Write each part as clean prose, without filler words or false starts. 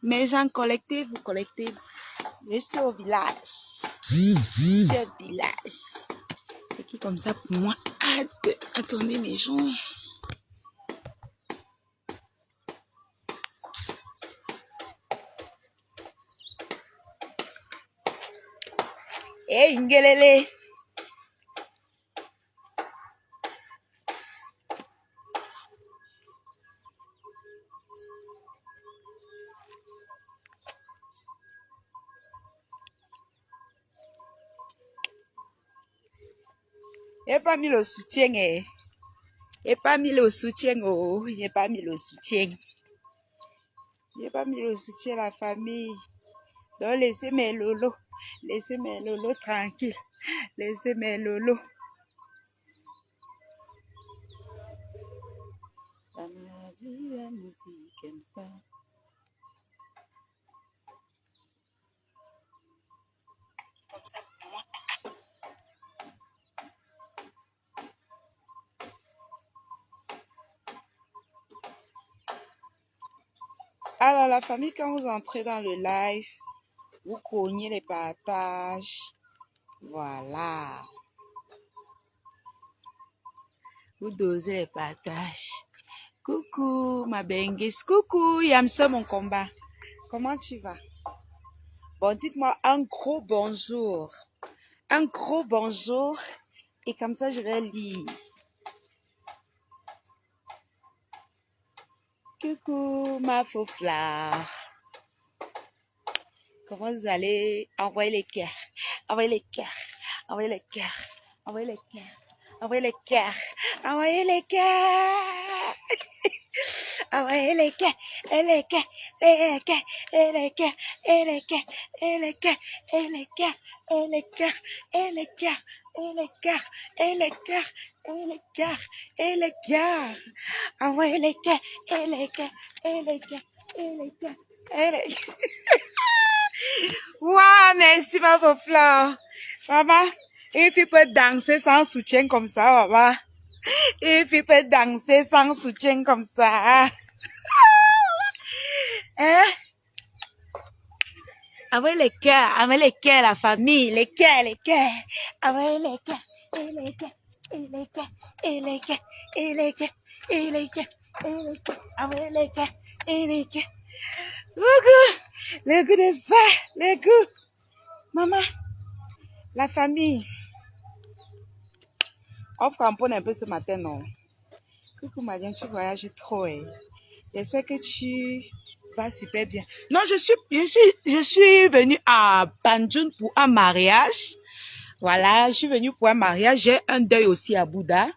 Mes gens, collectez-vous. Je suis au village. C'est au village. C'est qui comme ça pour moi? Attendez mes gens. Hey, Ngelele. J'ai pas mis le soutien, eh. J'ai pas mis le soutien, oh. J'ai pas mis le soutien. J'ai pas mis le soutien à la famille. Donc, laissez mes lolos. Laissez mes lolos tranquilles. Laissez mes lolos. Ça m'a dit la musique comme ça. Alors, la famille, quand vous entrez dans le live, vous cognez les partages. Voilà. Vous dosez les partages. Coucou, ma benguise. Coucou, Yamso, mon combat. Comment tu vas? Bon, dites-moi un gros bonjour. Un gros bonjour. Et comme ça, je vais lire. Coucou, ma faux fleur. Comment vous allez? Envoyez les cœurs. Envoyez les cœurs. Envoyez les cœurs. Envoyez les cœurs. Envoyez les cœurs. Envoyez les cœurs. Envoyez les cœurs. Et les cœurs. Les cœurs. Et les cœurs. Et les cœurs. Et les cœurs. Et les cœurs. Et les cœurs. Et les cœurs. Et les cœurs. Et les cœurs. Et les cœurs. Et les cœurs. Envoyez les cœurs. Et les cœurs. Et les cœurs. Et les cœurs. Et les cœurs. Waouh, merci ma pauvre fleur. Maman, il peut danser sans soutien comme ça, maman. Il peut danser sans soutien comme ça. Hein? Envoyez les cœurs, la famille, les cœurs. Envoyez les cœurs, et les cœurs, et les cœurs, et les cœurs, et les cœurs, et les cœurs, et les cœurs. Envoyez les cœurs, et les cœurs. Le goût de ça, le goût. Maman, la famille. On cramponne un peu ce matin, non? Coucou, Marianne, tu voyages trop, hein? J'espère que tu vas super bien. Non, je suis venue à Banjul pour un mariage. Voilà, je suis venue pour un mariage. J'ai un deuil aussi à Bouddha.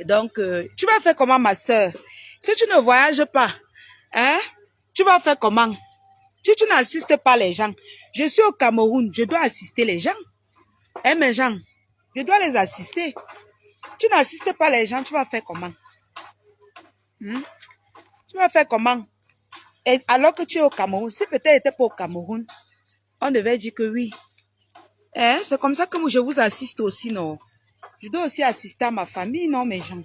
Donc, tu vas faire comment, ma soeur? Si tu ne voyages pas, hein? Tu vas faire comment? Si tu n'assistes pas les gens, je suis au Cameroun, je dois assister les gens. Hein, mes gens? Je dois les assister. Tu n'assistes pas les gens, tu vas faire comment? Tu vas faire comment? Et alors que tu es au Cameroun, si peut-être tu n'étais pas au Cameroun, on devait dire que oui. Hein? C'est comme ça que je vous assiste aussi, non? Je dois aussi assister à ma famille, non, mes gens?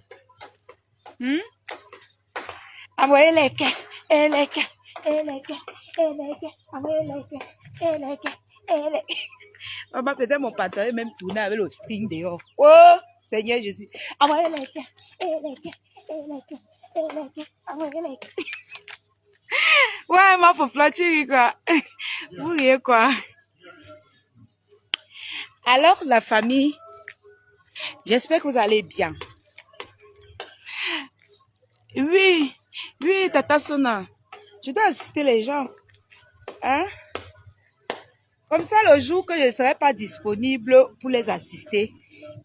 Envoyez les cœurs, et les cœurs, et les cœurs, et les cœurs, envoyez les cœurs, et les cœurs, et les cœurs. Maman, peut-être mon patron est même tourné avec le string dehors. Oh, Seigneur Jésus. Envoyez les cœurs, et les cœurs, et les cœurs, et les cœurs, envoyez les cœurs. Ouais, ma faut flatter, quoi. Vous riez, quoi. Alors, la famille, j'espère que vous allez bien. Oui, Tata Sona. Je dois assister les gens. Hein? Comme ça, le jour que je ne serai pas disponible pour les assister,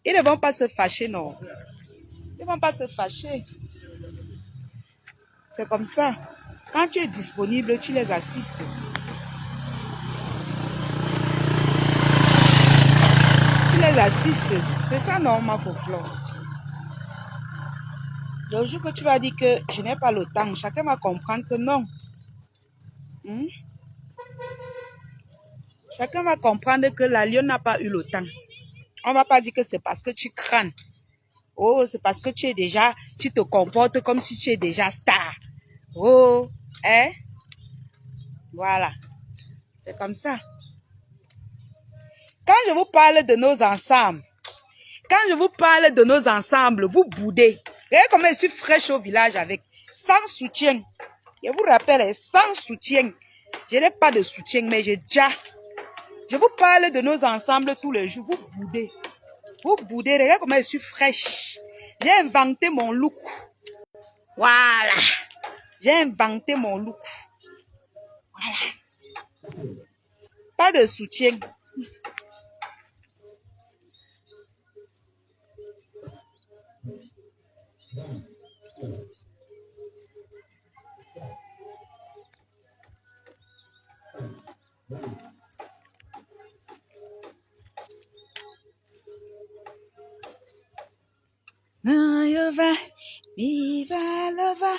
ils ne vont pas se fâcher, non. Ils ne vont pas se fâcher. C'est comme ça. Quand tu es disponible, tu les assistes. Tu les raciste. C'est ça, non, ma faux-fleur. Le jour que tu vas dire que je n'ai pas le temps, chacun va comprendre que non. Chacun va comprendre que la lionne n'a pas eu le temps. On ne va pas dire que c'est parce que tu crânes. Oh, c'est parce que tu te comportes comme si tu es déjà star. Oh, hein? Voilà. C'est comme ça. Quand je vous parle de nos ensembles, vous boudez. Regardez comment je suis fraîche au village avec, sans soutien. Je vous rappelle, sans soutien. Je n'ai pas de soutien, mais j'ai déjà. Je vous parle de nos ensembles tous les jours. Vous boudez. Vous boudez. Regardez comment je suis fraîche. J'ai inventé mon look. Voilà. J'ai inventé mon look. Voilà. Pas de soutien. Viva le va.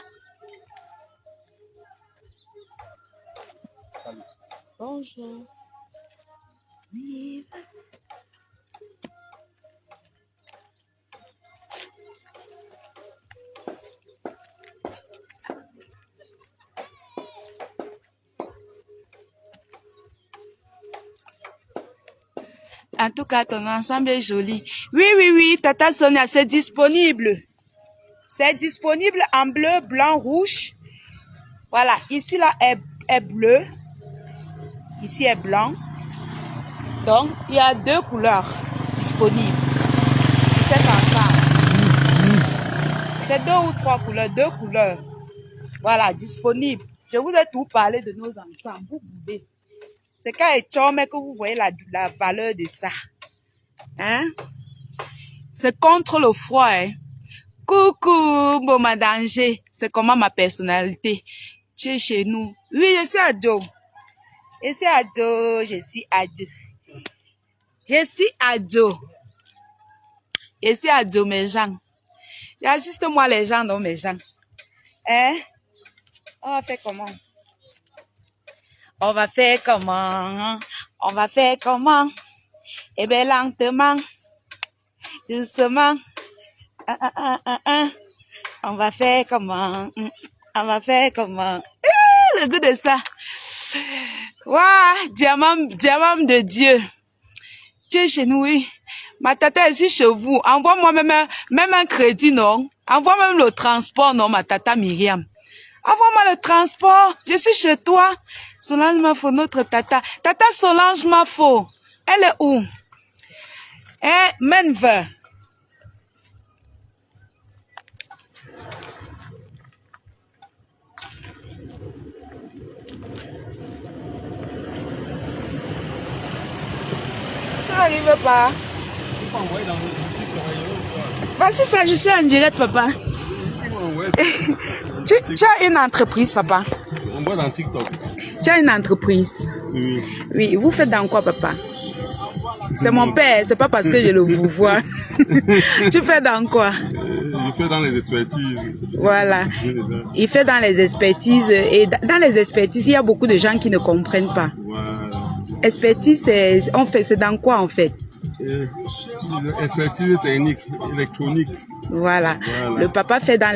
Bonjour. Viva. En tout cas, ton ensemble est joli. Oui, Tata Sonia, c'est disponible. C'est disponible en bleu, blanc, rouge. Voilà, ici là est bleu. Ici est blanc. Donc, il y a 2 couleurs disponibles sur cet ensemble. C'est 2 ou 3 couleurs, 2 couleurs. Voilà, disponibles. Je vous ai tout parlé de nos ensembles. Vous boudez. C'est quand il tombe que vous voyez la valeur de ça. Hein? C'est contre le froid. Hein? Coucou, Boma Danger. C'est comment ma personnalité. Tu es chez nous. Oui, je suis ado. Je suis ado. Je suis ado. Je suis ado. Je suis ado, mes gens. J'assiste-moi les gens, non, mes gens. Hein? On va faire comment? On va faire comment? On va faire comment? Eh bien, lentement, doucement. On va faire comment? On va faire comment? Le goût de ça. Waouh, diamant de Dieu. Tu es chez nous, oui. Ma tata est ici chez vous. Envoie-moi même un crédit, non? Envoie même le transport, non, ma tata Myriam. Envoie-moi le transport. Je suis chez toi. Solange Mafo, notre tata. Tata Solange Mafo. Elle est où? Menve. Tu n'arrives pas? Voici ça, je suis en direct, papa. Tu as une entreprise, papa? On voit dans TikTok. Tu as une entreprise? Oui. Oui, vous faites dans quoi, papa? C'est mon père, c'est pas parce que je le vous vois. Tu fais dans quoi? Je fais dans les expertises. Voilà. Il fait dans les expertises. Et dans les expertises, il y a beaucoup de gens qui ne comprennent pas. Voilà. Expertise, c'est dans quoi, en fait? Expertise technique, électronique. Voilà. Le papa fait dans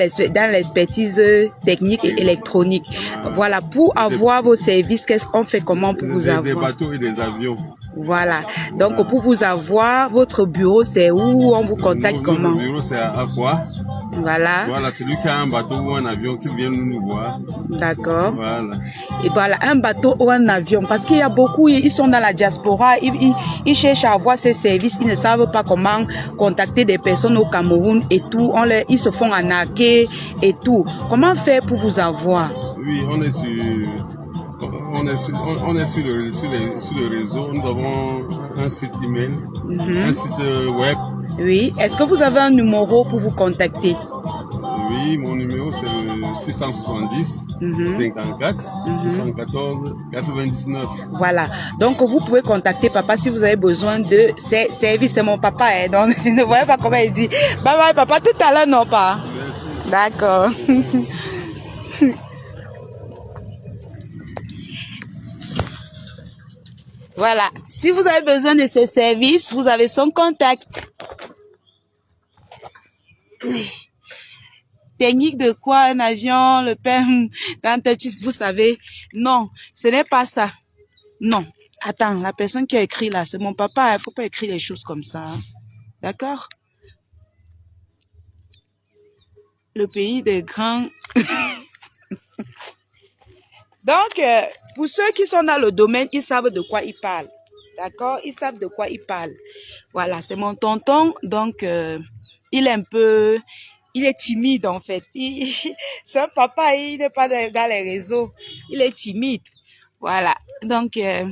l'expertise technique et électronique. Voilà. Pour avoir vos services, qu'est-ce qu'on fait comment pour vous avoir? Des bateaux et des avions. Voilà. Donc, pour vous avoir, votre bureau, c'est où? On vous contacte comment? Mon bureau, c'est à Aqua. Voilà. Voilà, celui qui a un bateau ou un avion qui vient nous voir. D'accord. Voilà. Et voilà, un bateau ou un avion. Parce qu'il y a beaucoup, ils sont dans la diaspora, ils cherchent à avoir ces services, ils ne savent pas comment contacter des personnes au Cameroun et tout. Ils se font arnaquer et tout. Comment faire pour vous avoir? Oui, on est sur le réseau. Nous avons un site email, un site web. Oui. Est-ce que vous avez un numéro pour vous contacter? Oui, mon numéro c'est le 670 54 214 99. Voilà. Donc, vous pouvez contacter papa si vous avez besoin de ces services. C'est mon papa, hein, donc ne voyez pas comment il dit. Bye bye, papa. Tout à l'heure, non pas. Merci. D'accord. Voilà. Si vous avez besoin de ces services, vous avez son contact. Technique de quoi un avion, le père, quand vous savez. Non, ce n'est pas ça. Non. Attends, la personne qui a écrit là, c'est mon papa. Il ne faut pas écrire les choses comme ça. Hein. D'accord? Le pays des grands... Donc, pour ceux qui sont dans le domaine, ils savent de quoi ils parlent. D'accord? Ils savent de quoi ils parlent. Voilà, c'est mon tonton. Donc, il est un peu... Il est timide, en fait. C'est un papa, il n'est pas dans les réseaux. Il est timide. Voilà. Donc, je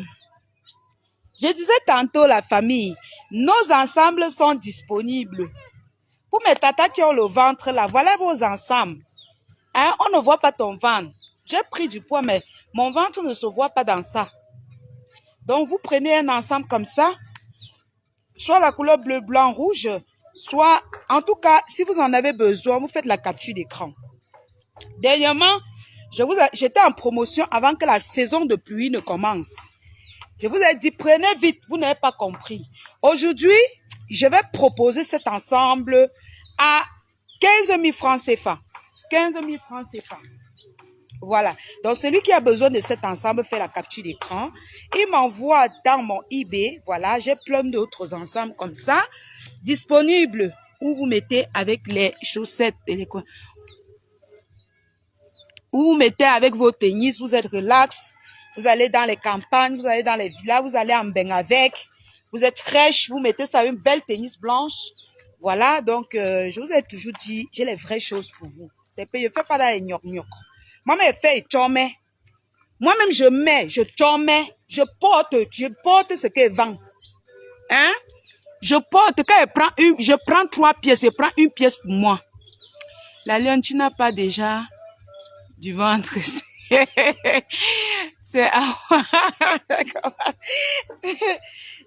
disais tantôt, la famille, nos ensembles sont disponibles. Pour mes tatas qui ont le ventre là, voilà vos ensembles. Hein? On ne voit pas ton ventre. J'ai pris du poids, mais mon ventre ne se voit pas dans ça. Donc, vous prenez un ensemble comme ça, soit la couleur bleu, blanc, rouge, soit, en tout cas, si vous en avez besoin, vous faites la capture d'écran. Dernièrement, j'étais en promotion avant que la saison de pluie ne commence. Je vous ai dit, prenez vite, vous n'avez pas compris. Aujourd'hui, je vais proposer cet ensemble à 15 000 francs CFA. 15 000 francs CFA. Voilà. Donc, celui qui a besoin de cet ensemble fait la capture d'écran. Il m'envoie dans mon eBay. Voilà, j'ai plein d'autres ensembles comme ça, disponibles, où vous mettez avec les chaussettes et les quoi. Où vous mettez avec vos tennis, vous êtes relax. Vous allez dans les campagnes, vous allez dans les villas, vous allez en bain avec. Vous êtes fraîche, vous mettez ça une belle tennis blanche. Voilà, donc je vous ai toujours dit, j'ai les vraies choses pour vous. Je ne fais pas dans les gnoc-gnoc. Moi-même, je fais chomé. Moi-même, je mets, je chomé. Je porte ce qu'elle vend. Hein? Je porte, quand elle prend je prends 3 pièces, je prends une pièce pour moi. La lionne, tu n'as pas déjà du ventre. C'est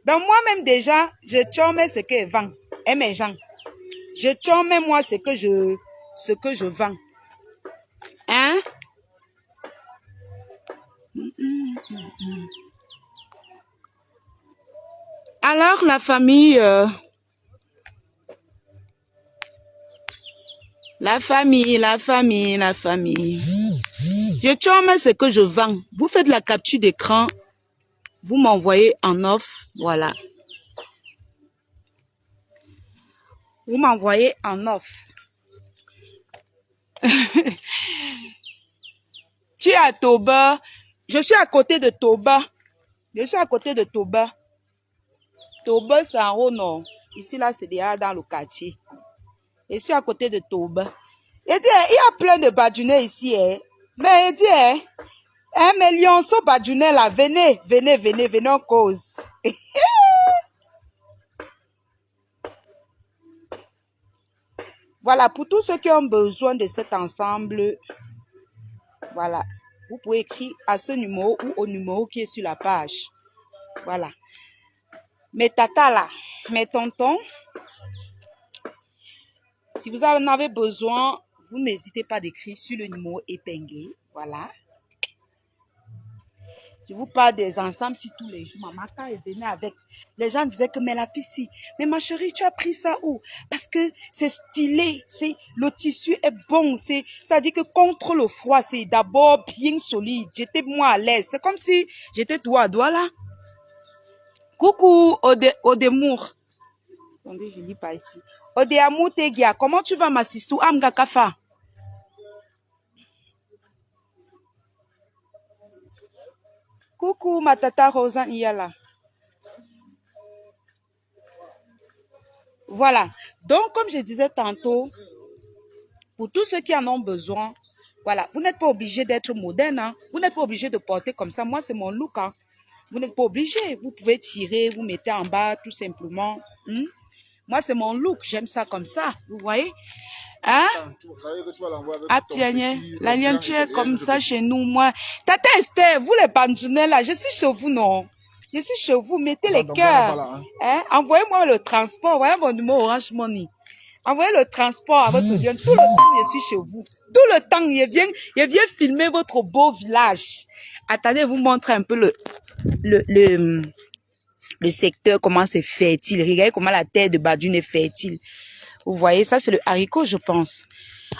donc moi-même déjà, je chomé ce qu'elle vend. Et mes gens. Je chomé moi ce que je vends. Hein? Alors, la famille, Je chomme ce que je vends. Vous faites la capture d'écran, vous m'envoyez en offre, voilà. Vous m'envoyez en offre. Tu es à Toba. Je suis à côté de Toba. Toba, c'est en haut nord. Ici, là, c'est déjà dans le quartier. Je suis à côté de Toba. Il dit, il y a plein de badunais ici. Hein. Mais il dit, mais lionceau badunais là, venez en cause. Voilà, pour tous ceux qui ont besoin de cet ensemble, voilà, vous pouvez écrire à ce numéro ou au numéro qui est sur la page. Voilà. Mes tatas là, mes tontons, si vous en avez besoin, vous n'hésitez pas d'écrire sur le numéro épinglé. Voilà. Je vous parle des ensembles si tous les jours. Maman, quand elle venait avec, les gens disaient que, mais la fille, si, mais ma chérie, tu as pris ça où? Parce que c'est stylé, le tissu est bon, ça dit que contre le froid, c'est d'abord bien solide. J'étais moi à l'aise. C'est comme si j'étais doigt à doigt là. Coucou, Odemour. Attendez, je ne lis pas ici. Odeamour Tegia, comment tu vas, ma sissou? Amga Kafa. Coucou, ma tata Rosan Iyala. Voilà. Donc, comme je disais tantôt, pour tous ceux qui en ont besoin, voilà, vous n'êtes pas obligé d'être moderne. Hein? Vous n'êtes pas obligé de porter comme ça. Moi, c'est mon look. Hein? Vous n'êtes pas obligé. Vous pouvez tirer, vous mettez en bas tout simplement. Moi, c'est mon look. J'aime ça comme ça. Vous voyez? Hein? À Pianier. La liantière comme ça chez nous, moi. Tata Esther, vous les bandjounets là, je suis chez vous, non? Je suis chez vous, mettez les cœurs. Hein? Envoyez-moi le transport. Envoyez mon numéro Orange Money. Envoyez le transport à votre lien. Tout le temps, je suis chez vous. Tout le temps, je viens filmer votre beau village. Attendez, je vous montre un peu le secteur, comment c'est fertile. Regardez comment la terre de Badjoun est fertile. Vous voyez, ça c'est le haricot, je pense.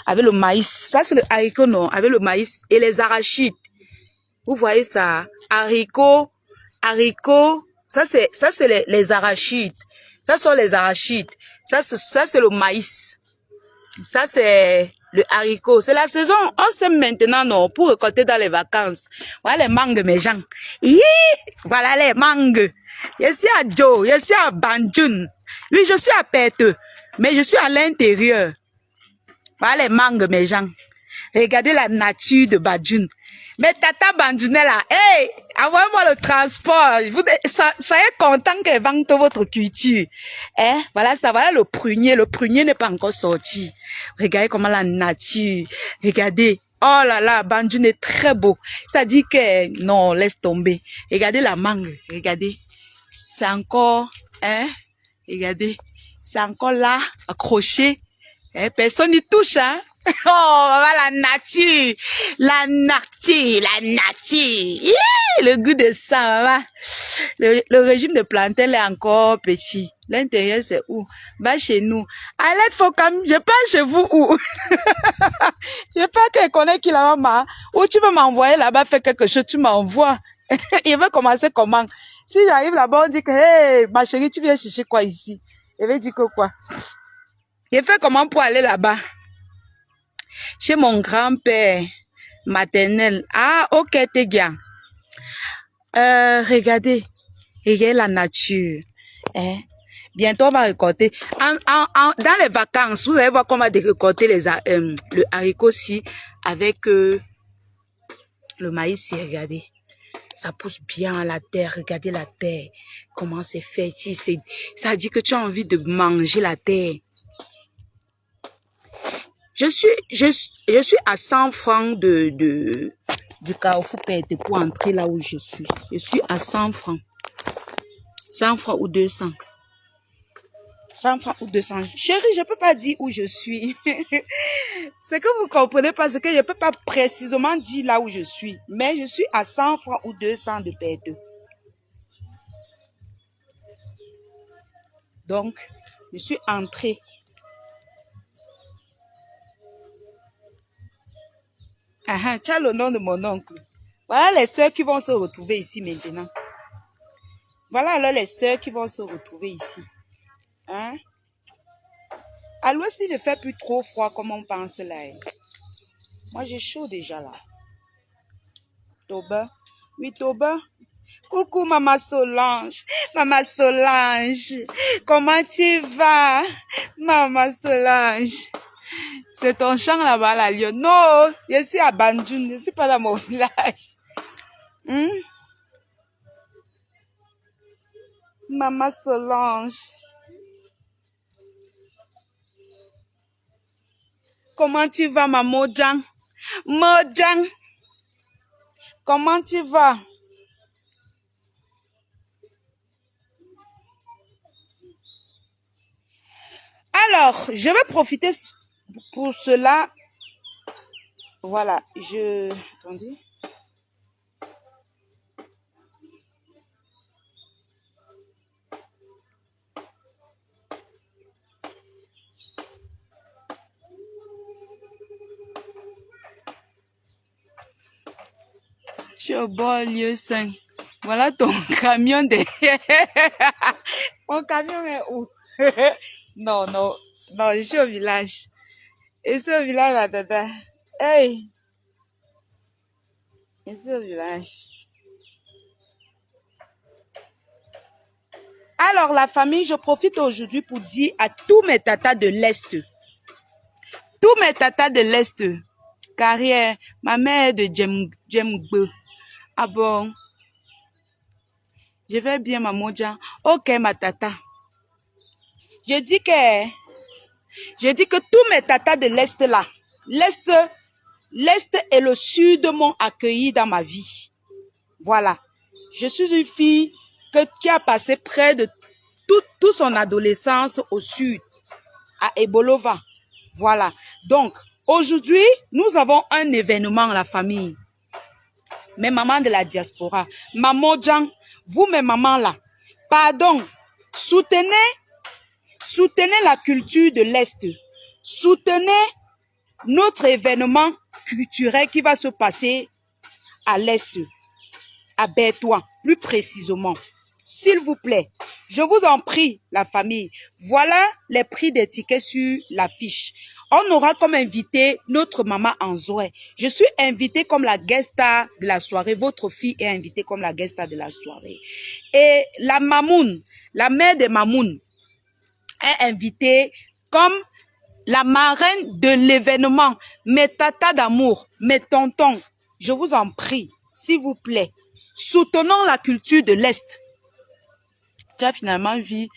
Avec le maïs. Ça c'est le haricot, non. Avec le maïs et les arachides. Vous voyez ça. Haricots. Ça c'est les arachides. Ça sont les arachides. Ça c'est le maïs. Ça c'est le haricot. C'est la saison. On sème maintenant, non, pour récolter dans les vacances. Voilà les mangues, mes gens. Hi, voilà les mangues. Je suis à Joe, je suis à Banjoun. Oui, je suis à Pète, mais je suis à l'intérieur. Voilà les mangues, mes gens. Regardez la nature de Badjoun. Mais Tata Bandjounais là, hey, envoyez-moi le transport. Soyez content que vende votre culture. Hein? Voilà ça, voilà le prunier. Le prunier n'est pas encore sorti. Regardez comment la nature. Regardez. Oh là là, Bandjoun est très beau. Ça dit que, non, laisse tomber. Regardez la mangue. Regardez. C'est encore, hein? Regardez. C'est encore là, accroché. Hein? Personne n'y touche, hein? Oh, voilà la nature. La nature. Le goût de ça, maman. Le régime de plantain est encore petit. L'intérieur, c'est où? Bah, chez nous. Allez, faut comme, je pas chez vous où? Je pas qu'elle connaît qui là, maman. Ou tu veux m'envoyer là-bas faire quelque chose, tu m'envoies. Il veut commencer comment? Si j'arrive là-bas, on dit que, hey, ma chérie, tu viens chercher quoi ici? Il veut dire que quoi? Je fais comment pour aller là-bas? Chez mon grand-père maternel. Ah, ok, t'es bien. Regardez la nature. Hein? Bientôt, on va récolter. Dans les vacances, vous allez voir comment récolter le haricot-ci avec le maïs. Regardez. Ça pousse bien à la terre. Regardez la terre. Comment c'est fait ici. Ça dit que tu as envie de manger la terre. Je suis à 100 francs du Carrefour Pète pour entrer là où je suis. Je suis à 100 francs. 100 francs ou 200. 100 francs ou 200. Chérie, je peux pas dire où je suis. C'est que vous comprenez pas, c'est que je peux pas précisément dire là où je suis. Mais je suis à 100 francs ou 200 de Pète. Donc, je suis entrée. Ah, tu as le nom de mon oncle. Voilà les sœurs qui vont se retrouver ici maintenant. Voilà alors les sœurs qui vont se retrouver ici. Hein? À l'ouest, il ne fait plus trop froid comme on pense là. Moi, j'ai chaud déjà là. Toba. Oui, Toba. Coucou, Maman Solange. Maman Solange. Comment tu vas? Maman Solange. C'est ton champ là-bas, la Lyon. Non, je suis à Banjoun. Je ne suis pas dans mon village. Maman Solange. Comment tu vas, ma Mojang? Mojang. Comment tu vas? Alors, je vais profiter pour cela. Voilà, attendez. Je suis au bord lieu 5. Voilà ton camion de... Mon camion est où? Non, je suis au village. Je suis au village, ma tata. Hey! Je suis au village. Alors, la famille, je profite aujourd'hui pour dire à tous mes tatas de l'Est. Tous mes tatas de l'Est. Carrière, ma mère de Djemgbe. Ah bon? Je vais bien, ma Moja. Ok, ma tata. Je dis que tous mes tatas de l'Est là, l'Est et le Sud m'ont accueilli dans ma vie. Voilà. Je suis une fille qui a passé près de toute son adolescence au Sud, à Ebolova. Voilà. Donc, aujourd'hui, nous avons un événement à la famille. Mes mamans de la diaspora. Maman Jean, vous mes mamans là, pardon, soutenez la culture de l'Est. Soutenez notre événement culturel qui va se passer à l'Est, à Bertois, plus précisément. S'il vous plaît, je vous en prie, la famille, voilà les prix des tickets sur l'affiche. On aura comme invité notre maman Anzoé. Je suis invitée comme la guest star de la soirée. Votre fille est invitée comme la guest star de la soirée. Et la Mamoun, la mère de Mamoun, est invitée comme la marraine de l'événement. Mes tatas d'amour, mes tontons, je vous en prie, s'il vous plaît, soutenons la culture de l'Est. Tu as finalement vu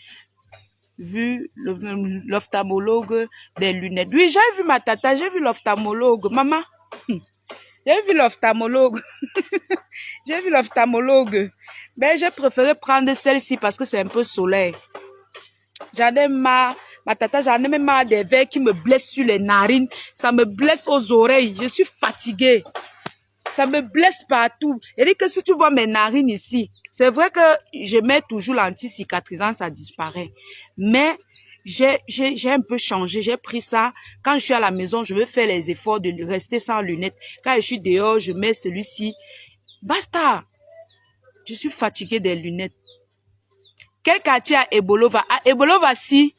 l'ophtalmologue des lunettes. Oui, j'ai vu ma tata, j'ai vu l'ophtalmologue. Maman, j'ai vu l'ophtalmologue. J'ai vu l'ophtalmologue. Mais j'ai préféré prendre celle-ci parce que c'est un peu soleil. J'en ai marre, ma tata, j'en ai même marre des verres qui me blessent sur les narines. Ça me blesse aux oreilles. Je suis fatiguée. Ça me blesse partout. Et dit que si tu vois mes narines ici, c'est vrai que je mets toujours l'anti-cicatrisant, ça disparaît. Mais j'ai un peu changé. J'ai pris ça. Quand je suis à la maison, je veux faire les efforts de rester sans lunettes. Quand je suis dehors, je mets celui-ci. Basta. Je suis fatiguée des lunettes. Quel quartier à Ebolova? À Ebolova, si.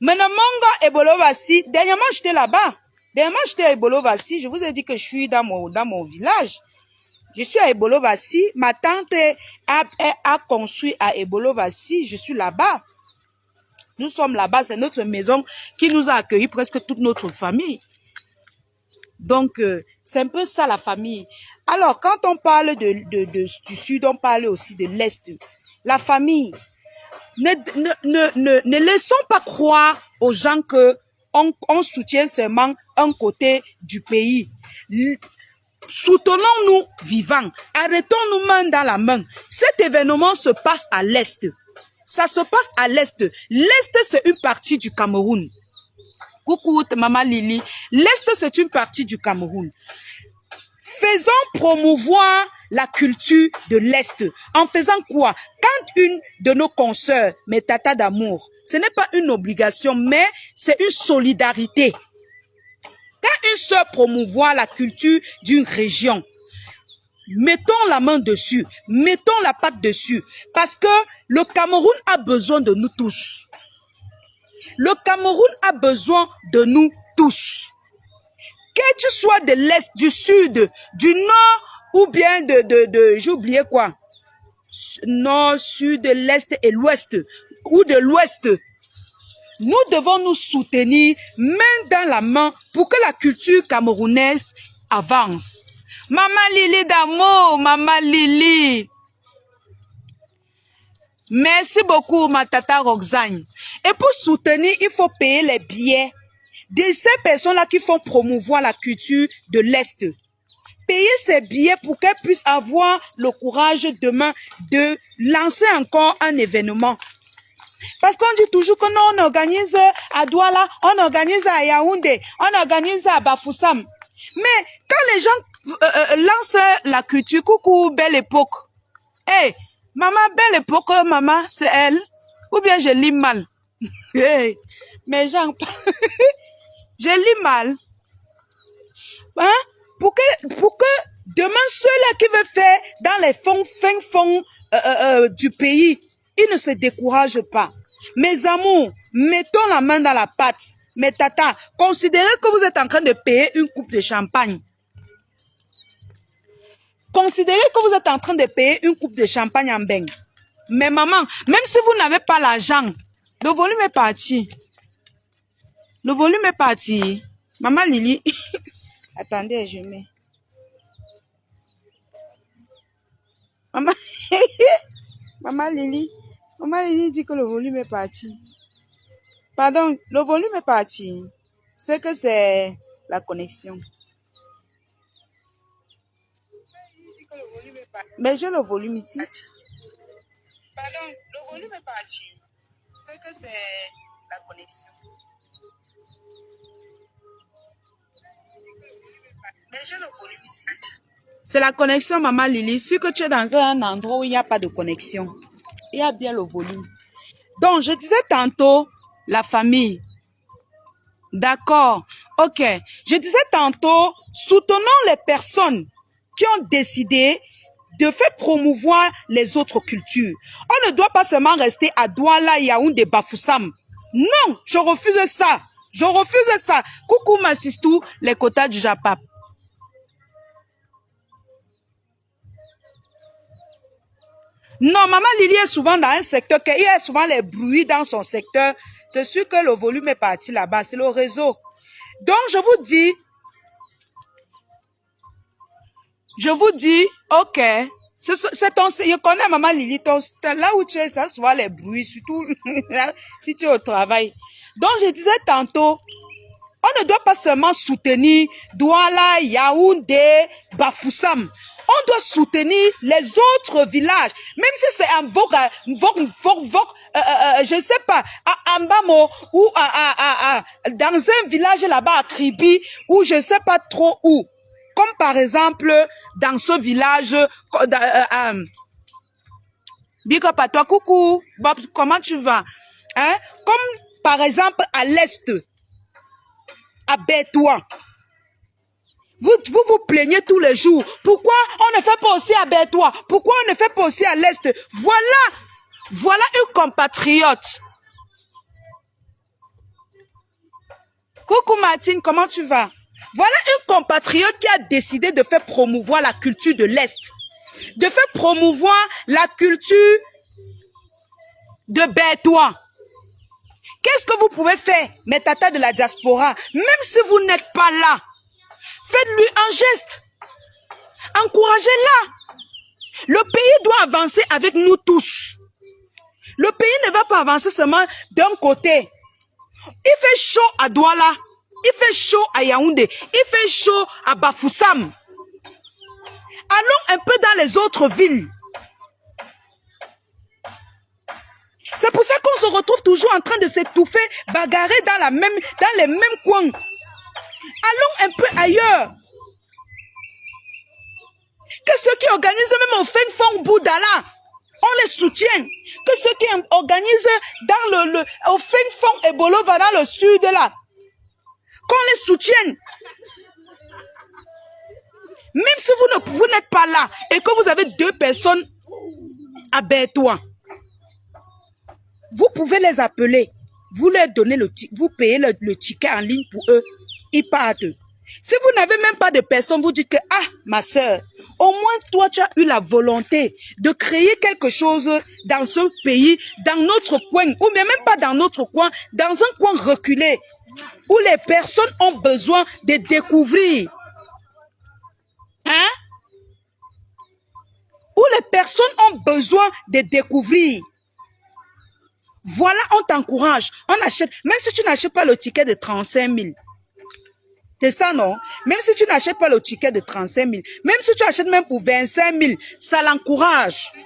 Maintenant, Mongo Ebolova, si. Dernièrement, j'étais là-bas. Dernièrement, j'étais à Ebolova, si. Je vous ai dit que je suis dans mon village. Je suis à Ebolova, si. Ma tante a construit à Ebolova, si. Je suis là-bas. Nous sommes là-bas. C'est notre maison qui nous a accueillis, presque toute notre famille. Donc, c'est un peu ça, la famille. Alors, quand on parle du Sud, on parle aussi de l'Est. La famille, ne laissons pas croire aux gens que on soutient seulement un côté du pays. Soutenons-nous vivants. Arrêtons-nous main dans la main. Cet événement se passe à l'Est. Ça se passe à l'Est. L'Est, c'est une partie du Cameroun. Coucou, maman Lily. L'Est, c'est une partie du Cameroun. Faisons promouvoir la culture de l'Est. En faisant quoi? Quand une de nos consoeurs, mes tatas d'amour, ce n'est pas une obligation, mais c'est une solidarité. Quand une sœur promouvoit la culture d'une région, mettons la main dessus, mettons la patte dessus, parce que le Cameroun a besoin de nous tous. Le Cameroun a besoin de nous tous. Que tu sois de l'Est, du Sud, du Nord, ou bien j'ai oublié quoi? Nord, Sud, l'Est et l'Ouest, ou de l'Ouest. Nous devons nous soutenir main dans la main pour que la culture camerounaise avance. Maman Lily d'amour, Maman Lily. Merci beaucoup, ma tata Roxane. Et pour soutenir, il faut payer les billets de ces personnes-là qui font promouvoir la culture de l'Est. Payer ces billets pour qu'elles puissent avoir le courage demain de lancer encore un événement. Parce qu'on dit toujours que non, on organise à Douala, on organise à Yaoundé, on organise à Bafoussam. Mais quand les gens lancent la culture, coucou, belle époque. Hey, maman, belle époque, maman, c'est elle. Ou bien je lis mal. Hey, mais j'en parle. Je lis mal. Hein? Pour que demain, ceux-là qui veulent faire dans les fonds du pays, ils ne se découragent pas. Mes amours, mettons la main dans la pâte. Mes tatas, considérez que vous êtes en train de payer une coupe de champagne. Considérez que vous êtes en train de payer une coupe de champagne en beigne. Mais maman, même si vous n'avez pas l'argent, le volume est parti. Le volume est parti. Maman Lily. Attendez, je mets. Maman, Maman Lily. Maman Lily dit que le volume est parti. Pardon, le volume est parti. C'est que c'est la connexion. Mais j'ai le volume ici. Pardon, le volume est parti. C'est que c'est la connexion. Mais j'ai le volume ici. C'est la connexion, maman Lily. Si que tu es dans un endroit où il n'y a pas de connexion, il y a bien le volume. Donc, je disais tantôt, la famille. D'accord. Ok. Je disais tantôt, soutenons les personnes qui ont décidé de faire promouvoir les autres cultures. On ne doit pas seulement rester à Douala, Yaoundé, Bafoussam. Non, je refuse ça. Je refuse ça. Coucou Massistou, les quotas du Japap. Non, maman Lily est souvent dans un secteur, il y a souvent les bruits dans son secteur. C'est sûr que le volume est parti là-bas, c'est le réseau. Donc, je vous dis, ok, c'est ton, je connais maman Lily, là où tu es, ça souvent les bruits, surtout si tu es au travail. Donc, je disais tantôt, on ne doit pas seulement soutenir Douala, Yaoundé, Bafoussam. On doit soutenir les autres villages, même si c'est un je ne sais pas, à Ambamo ou dans un village là-bas à Kribi ou je ne sais pas trop où. Comme par exemple dans ce village, Big up à toi, coucou, Bob, comment tu vas? Hein? Comme par exemple à l'est, à Bétoua. Vous plaignez tous les jours. Pourquoi on ne fait pas aussi à Bétoua? Pourquoi on ne fait pas aussi à l'Est? Voilà une compatriote. Coucou Martine, comment tu vas? Voilà une compatriote qui a décidé de faire promouvoir la culture de l'Est. De faire promouvoir la culture de Bétoua. Qu'est-ce que vous pouvez faire, mes tatas de la diaspora? Même si vous n'êtes pas là, faites-lui un geste. Encouragez-la. Le pays doit avancer avec nous tous. Le pays ne va pas avancer seulement d'un côté. Il fait chaud à Douala. Il fait chaud à Yaoundé. Il fait chaud à Bafoussam. Allons un peu dans les autres villes. C'est pour ça qu'on se retrouve toujours en train de s'étouffer, bagarrer dans les mêmes coins. Allons un peu ailleurs. Que ceux qui organisent même au Fen Fong Boudala, on les soutient. Que ceux qui organisent au Fen Fong et Bolova dans le sud là, qu'on les soutienne. Même si vous n'êtes pas là et que vous avez 2 personnes à Bétoua, vous pouvez les appeler. Vous leur donnez vous payez le ticket en ligne pour eux. Ils partent. Si vous n'avez même pas de personne, vous dites que, ah, ma soeur, au moins toi, tu as eu la volonté de créer quelque chose dans ce pays, dans notre coin, ou même pas dans notre coin, dans un coin reculé, où les personnes ont besoin de découvrir. Hein? Où les personnes ont besoin de découvrir. Voilà, on t'encourage, on achète, même si tu n'achètes pas le ticket de 35 000. C'est ça, non? Même si tu n'achètes pas le ticket de 35 000, même si tu achètes même pour 25 000, ça l'encourage. Dans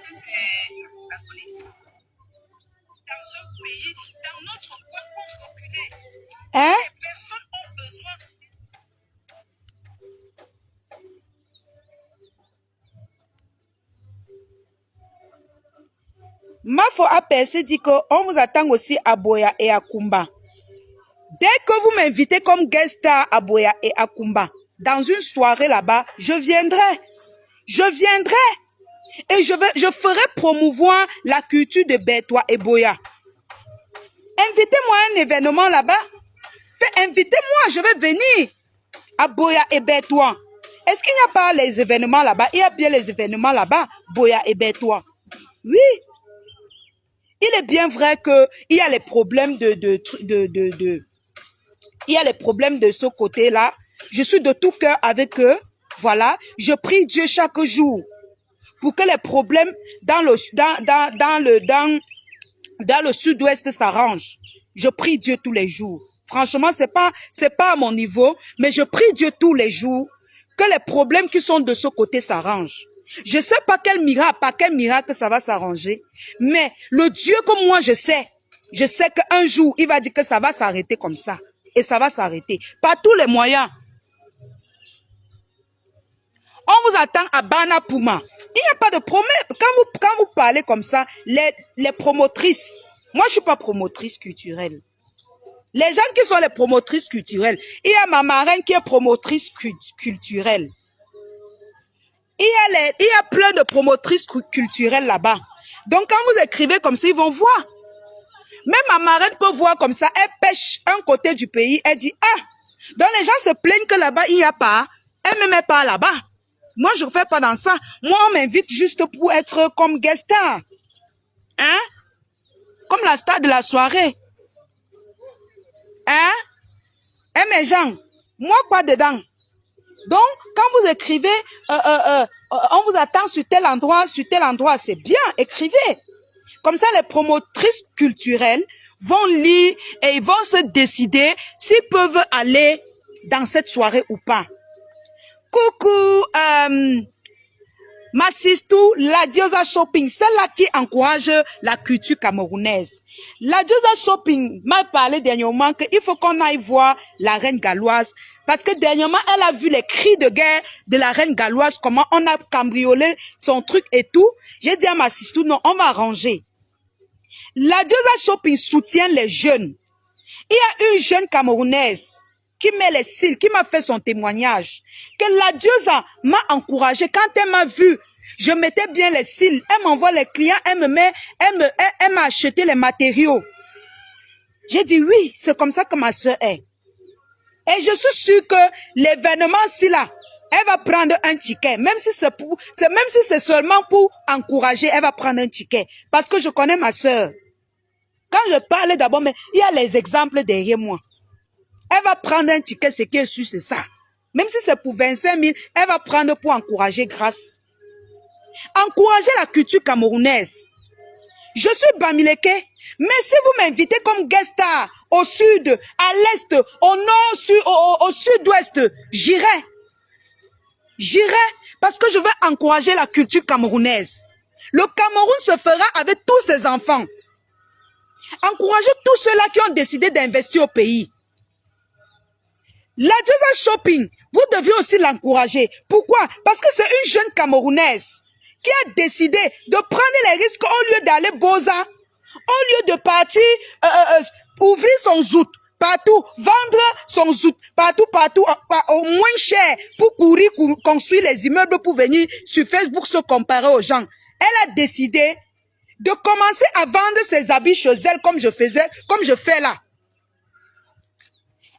ce pays, dans notre coin reculé, hein? Les personnes ont besoin. Mafo APC dit qu'on vous attend aussi à Boya et à Kumba. Dès que vous m'invitez comme guest star à Boya et à Kumba, dans une soirée là-bas, je viendrai. Je viendrai. Et je ferai promouvoir la culture de Bétoua et Boya. Invitez-moi à un événement là-bas. Invitez-moi, je vais venir à Boya et Bétoua. Est-ce qu'il n'y a pas les événements là-bas? Il y a bien les événements là-bas, Boya et Bétoua. Oui. Il est bien vrai qu'il y a les problèmes il y a les problèmes de ce côté-là. Je suis de tout cœur avec eux. Voilà. Je prie Dieu chaque jour pour que les problèmes dans dans le sud-ouest s'arrange. Je prie Dieu tous les jours. Franchement, c'est pas à mon niveau, mais je prie Dieu tous les jours que les problèmes qui sont de ce côté s'arrangent. Je sais pas par quel miracle ça va s'arranger, mais le Dieu que moi je sais qu'un jour, il va dire que ça va s'arrêter comme ça. Et ça va s'arrêter. Par tous les moyens. On vous attend à Bana Puma. Il n'y a pas de promesse. Quand vous parlez comme ça, les promotrices, moi je suis pas promotrice culturelle. Les gens qui sont les promotrices culturelles, il y a ma marraine qui est promotrice culturelle. Il y a plein de promotrices culturelles là-bas. Donc quand vous écrivez comme ça, ils vont voir. Même ma marraine peut voir comme ça, elle pêche un côté du pays, elle dit, ah, donc les gens se plaignent que là-bas, il n'y a pas, elle ne me met pas là-bas. Moi, je ne fais pas dans ça. Moi, on m'invite juste pour être comme guest star. Hein? Comme la star de la soirée. Hein? Eh mes gens, moi quoi dedans? Donc, quand vous écrivez, on vous attend sur tel endroit, c'est bien, écrivez. Comme ça, les promotrices culturelles vont lire et ils vont se décider s'ils peuvent aller dans cette soirée ou pas. Coucou, Massistou, la Diosa Shopping, celle-là qui encourage la culture camerounaise. La Diosa Shopping m'a parlé dernièrement qu'il faut qu'on aille voir la reine galloise. Parce que dernièrement, elle a vu les cris de guerre de la reine galloise, comment on a cambriolé son truc et tout. J'ai dit à Massistou, non, on va arranger. La Diosa Shopping soutient les jeunes. Il y a une jeune camerounaise qui met les cils, qui m'a fait son témoignage, que la Diosa m'a encouragé. Quand elle m'a vu, je mettais bien les cils, elle m'envoie les clients, elle m'a acheté les matériaux. J'ai dit oui, c'est comme ça que ma soeur est. Et je suis sûre que l'événement-ci là, elle va prendre un ticket, même si c'est seulement pour encourager, elle va prendre un ticket. Parce que je connais ma soeur. Quand je parle d'abord, mais il y a les exemples derrière moi. Elle va prendre un ticket, ce qui est sûr, c'est ça. Même si c'est pour 25 000, elle va prendre pour encourager grâce. Encourager la culture camerounaise. Je suis Bamileke, mais si vous m'invitez comme guest star au sud, à l'est, au nord, au sud-ouest, j'irai. J'irai parce que je veux encourager la culture camerounaise. Le Cameroun se fera avec tous ses enfants. Encourager tous ceux-là qui ont décidé d'investir au pays. La Diosa Shopping, vous deviez aussi l'encourager. Pourquoi? Parce que c'est une jeune Camerounaise qui a décidé de prendre les risques au lieu d'aller Boza, au lieu de partir ouvrir son zout partout, vendre son zout partout, au moins cher pour courir, construire les immeubles pour venir sur Facebook se comparer aux gens. Elle a décidé de commencer à vendre ses habits chez elle comme je fais là.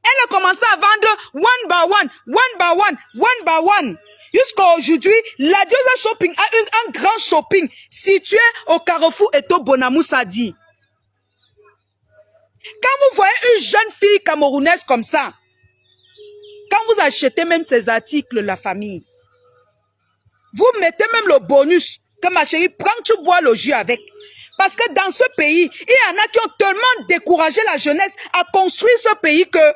Elle a commencé à vendre one by one. Jusqu'à aujourd'hui, la Diosa Shopping a un grand shopping situé au Carrefour Eto Bonamou Sadi. Quand vous voyez une jeune fille camerounaise comme ça, quand vous achetez même ces articles, la famille, vous mettez même le bonus que ma chérie, prends, tu bois le jus avec. Parce que dans ce pays, il y en a qui ont tellement découragé la jeunesse à construire ce pays que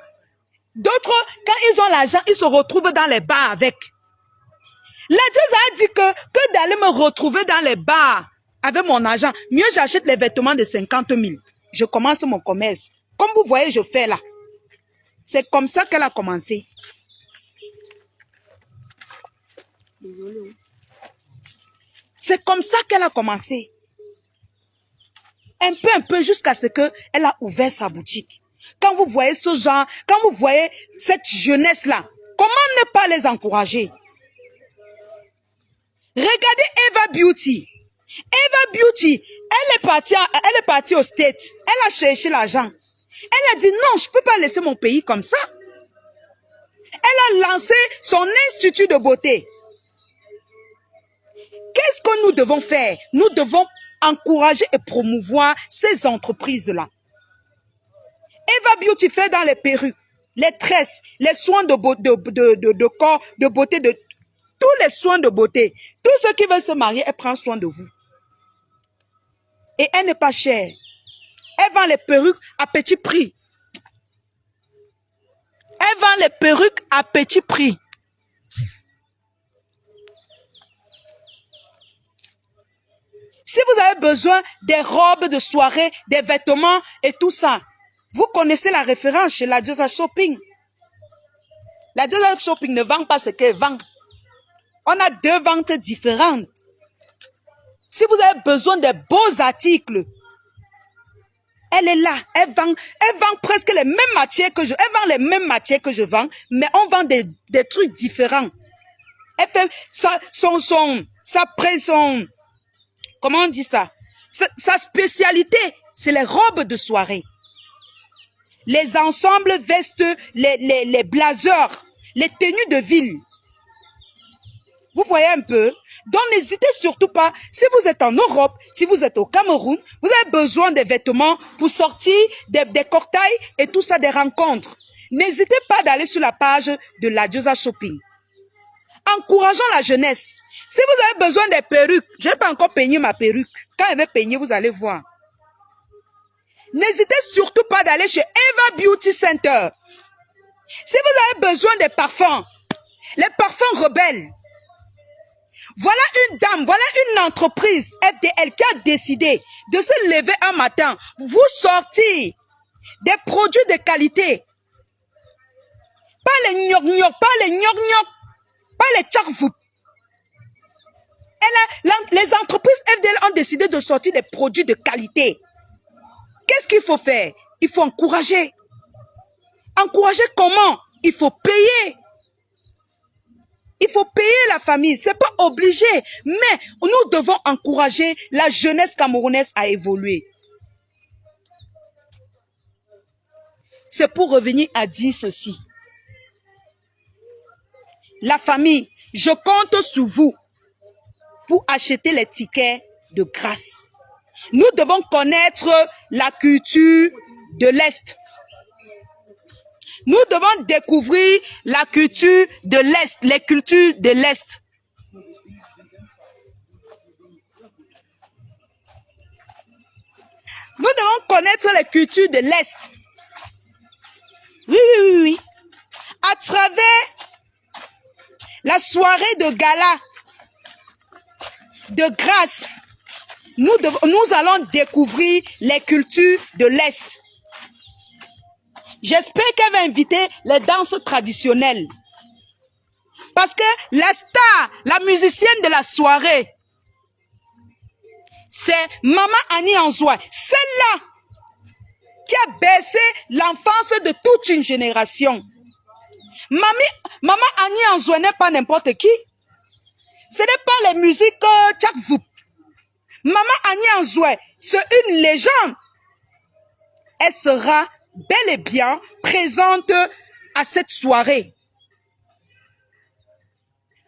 d'autres, quand ils ont l'argent, ils se retrouvent dans les bars avec. La Diosa a dit que d'aller me retrouver dans les bars avec mon argent, mieux j'achète les vêtements de 50 000. Je commence mon commerce. Comme vous voyez, je fais là. C'est comme ça qu'elle a commencé. Désolée. C'est comme ça qu'elle a commencé. Un peu, jusqu'à ce qu'elle a ouvert sa boutique. Quand vous voyez ce genre, quand vous voyez cette jeunesse-là, comment ne pas les encourager? Regardez Eva Beauty. Eva Beauty, elle est partie au States. Elle a cherché l'argent. Elle a dit non, je ne peux pas laisser mon pays comme ça. Elle a lancé son institut de beauté. Qu'est-ce que nous devons faire? Nous devons encourager et promouvoir ces entreprises-là. Eva Beauty fait dans les perruques, les tresses, les soins de corps, de beauté, de tous les soins de beauté. Tous ceux qui veulent se marier, elle prend soin de vous. Et elle n'est pas chère. vend les perruques à petit prix. Elle vend les perruques à petit prix. Si vous avez besoin des robes de soirée, des vêtements et tout ça, vous connaissez la référence chez la Diosa Shopping. La Diosa Shopping ne vend pas ce qu'elle vend. On a deux ventes différentes. Si vous avez besoin des beaux articles, elle est là. Elle vend presque les mêmes matières que elle vend les mêmes matières que je vends, mais on vend des trucs différents. Elle fait comment on dit ça? Sa spécialité, c'est les robes de soirée. Les ensembles, vestes, les blazers, les tenues de ville. Vous voyez un peu? Donc n'hésitez surtout pas, si vous êtes en Europe, si vous êtes au Cameroun, vous avez besoin des vêtements pour sortir, des cocktails et tout ça, des rencontres. N'hésitez pas d'aller sur la page de la Diosa Shopping. Encourageons la jeunesse. Si vous avez besoin des perruques, je n'ai pas encore peigné ma perruque. Quand elle va peigner, vous allez voir. N'hésitez surtout pas d'aller chez Eva Beauty Center. Si vous avez besoin des parfums, les parfums rebelles. Voilà une dame, voilà une entreprise FDL qui a décidé de se lever un matin, vous sortir des produits de qualité. Pas les gnoc-gnoc, pas les gnoc-gnoc, pas les tchakvoup. Les entreprises FDL ont décidé de sortir des produits de qualité. Qu'est-ce qu'il faut faire? Il faut encourager. Encourager comment? Il faut payer. Il faut payer la famille. C'est pas obligé. Mais nous devons encourager la jeunesse camerounaise à évoluer. C'est pour revenir à dire ceci. La famille, je compte sur vous pour acheter les tickets de grâce. Nous devons connaître la culture de l'Est. Nous devons découvrir la culture de l'Est, les cultures de l'Est. Nous devons connaître les cultures de l'Est. Oui. À travers la soirée de gala, de grâce, nous allons découvrir les cultures de l'Est. J'espère qu'elle va inviter les danses traditionnelles. Parce que la star, la musicienne de la soirée, c'est Maman Annie Anzoua. Celle-là qui a baissé l'enfance de toute une génération. Maman Annie Anzoua n'est pas n'importe qui. Ce n'est pas les musiques tchakvoup. Maman Annie Anzoua, c'est une légende. Elle sera bel et bien présente à cette soirée.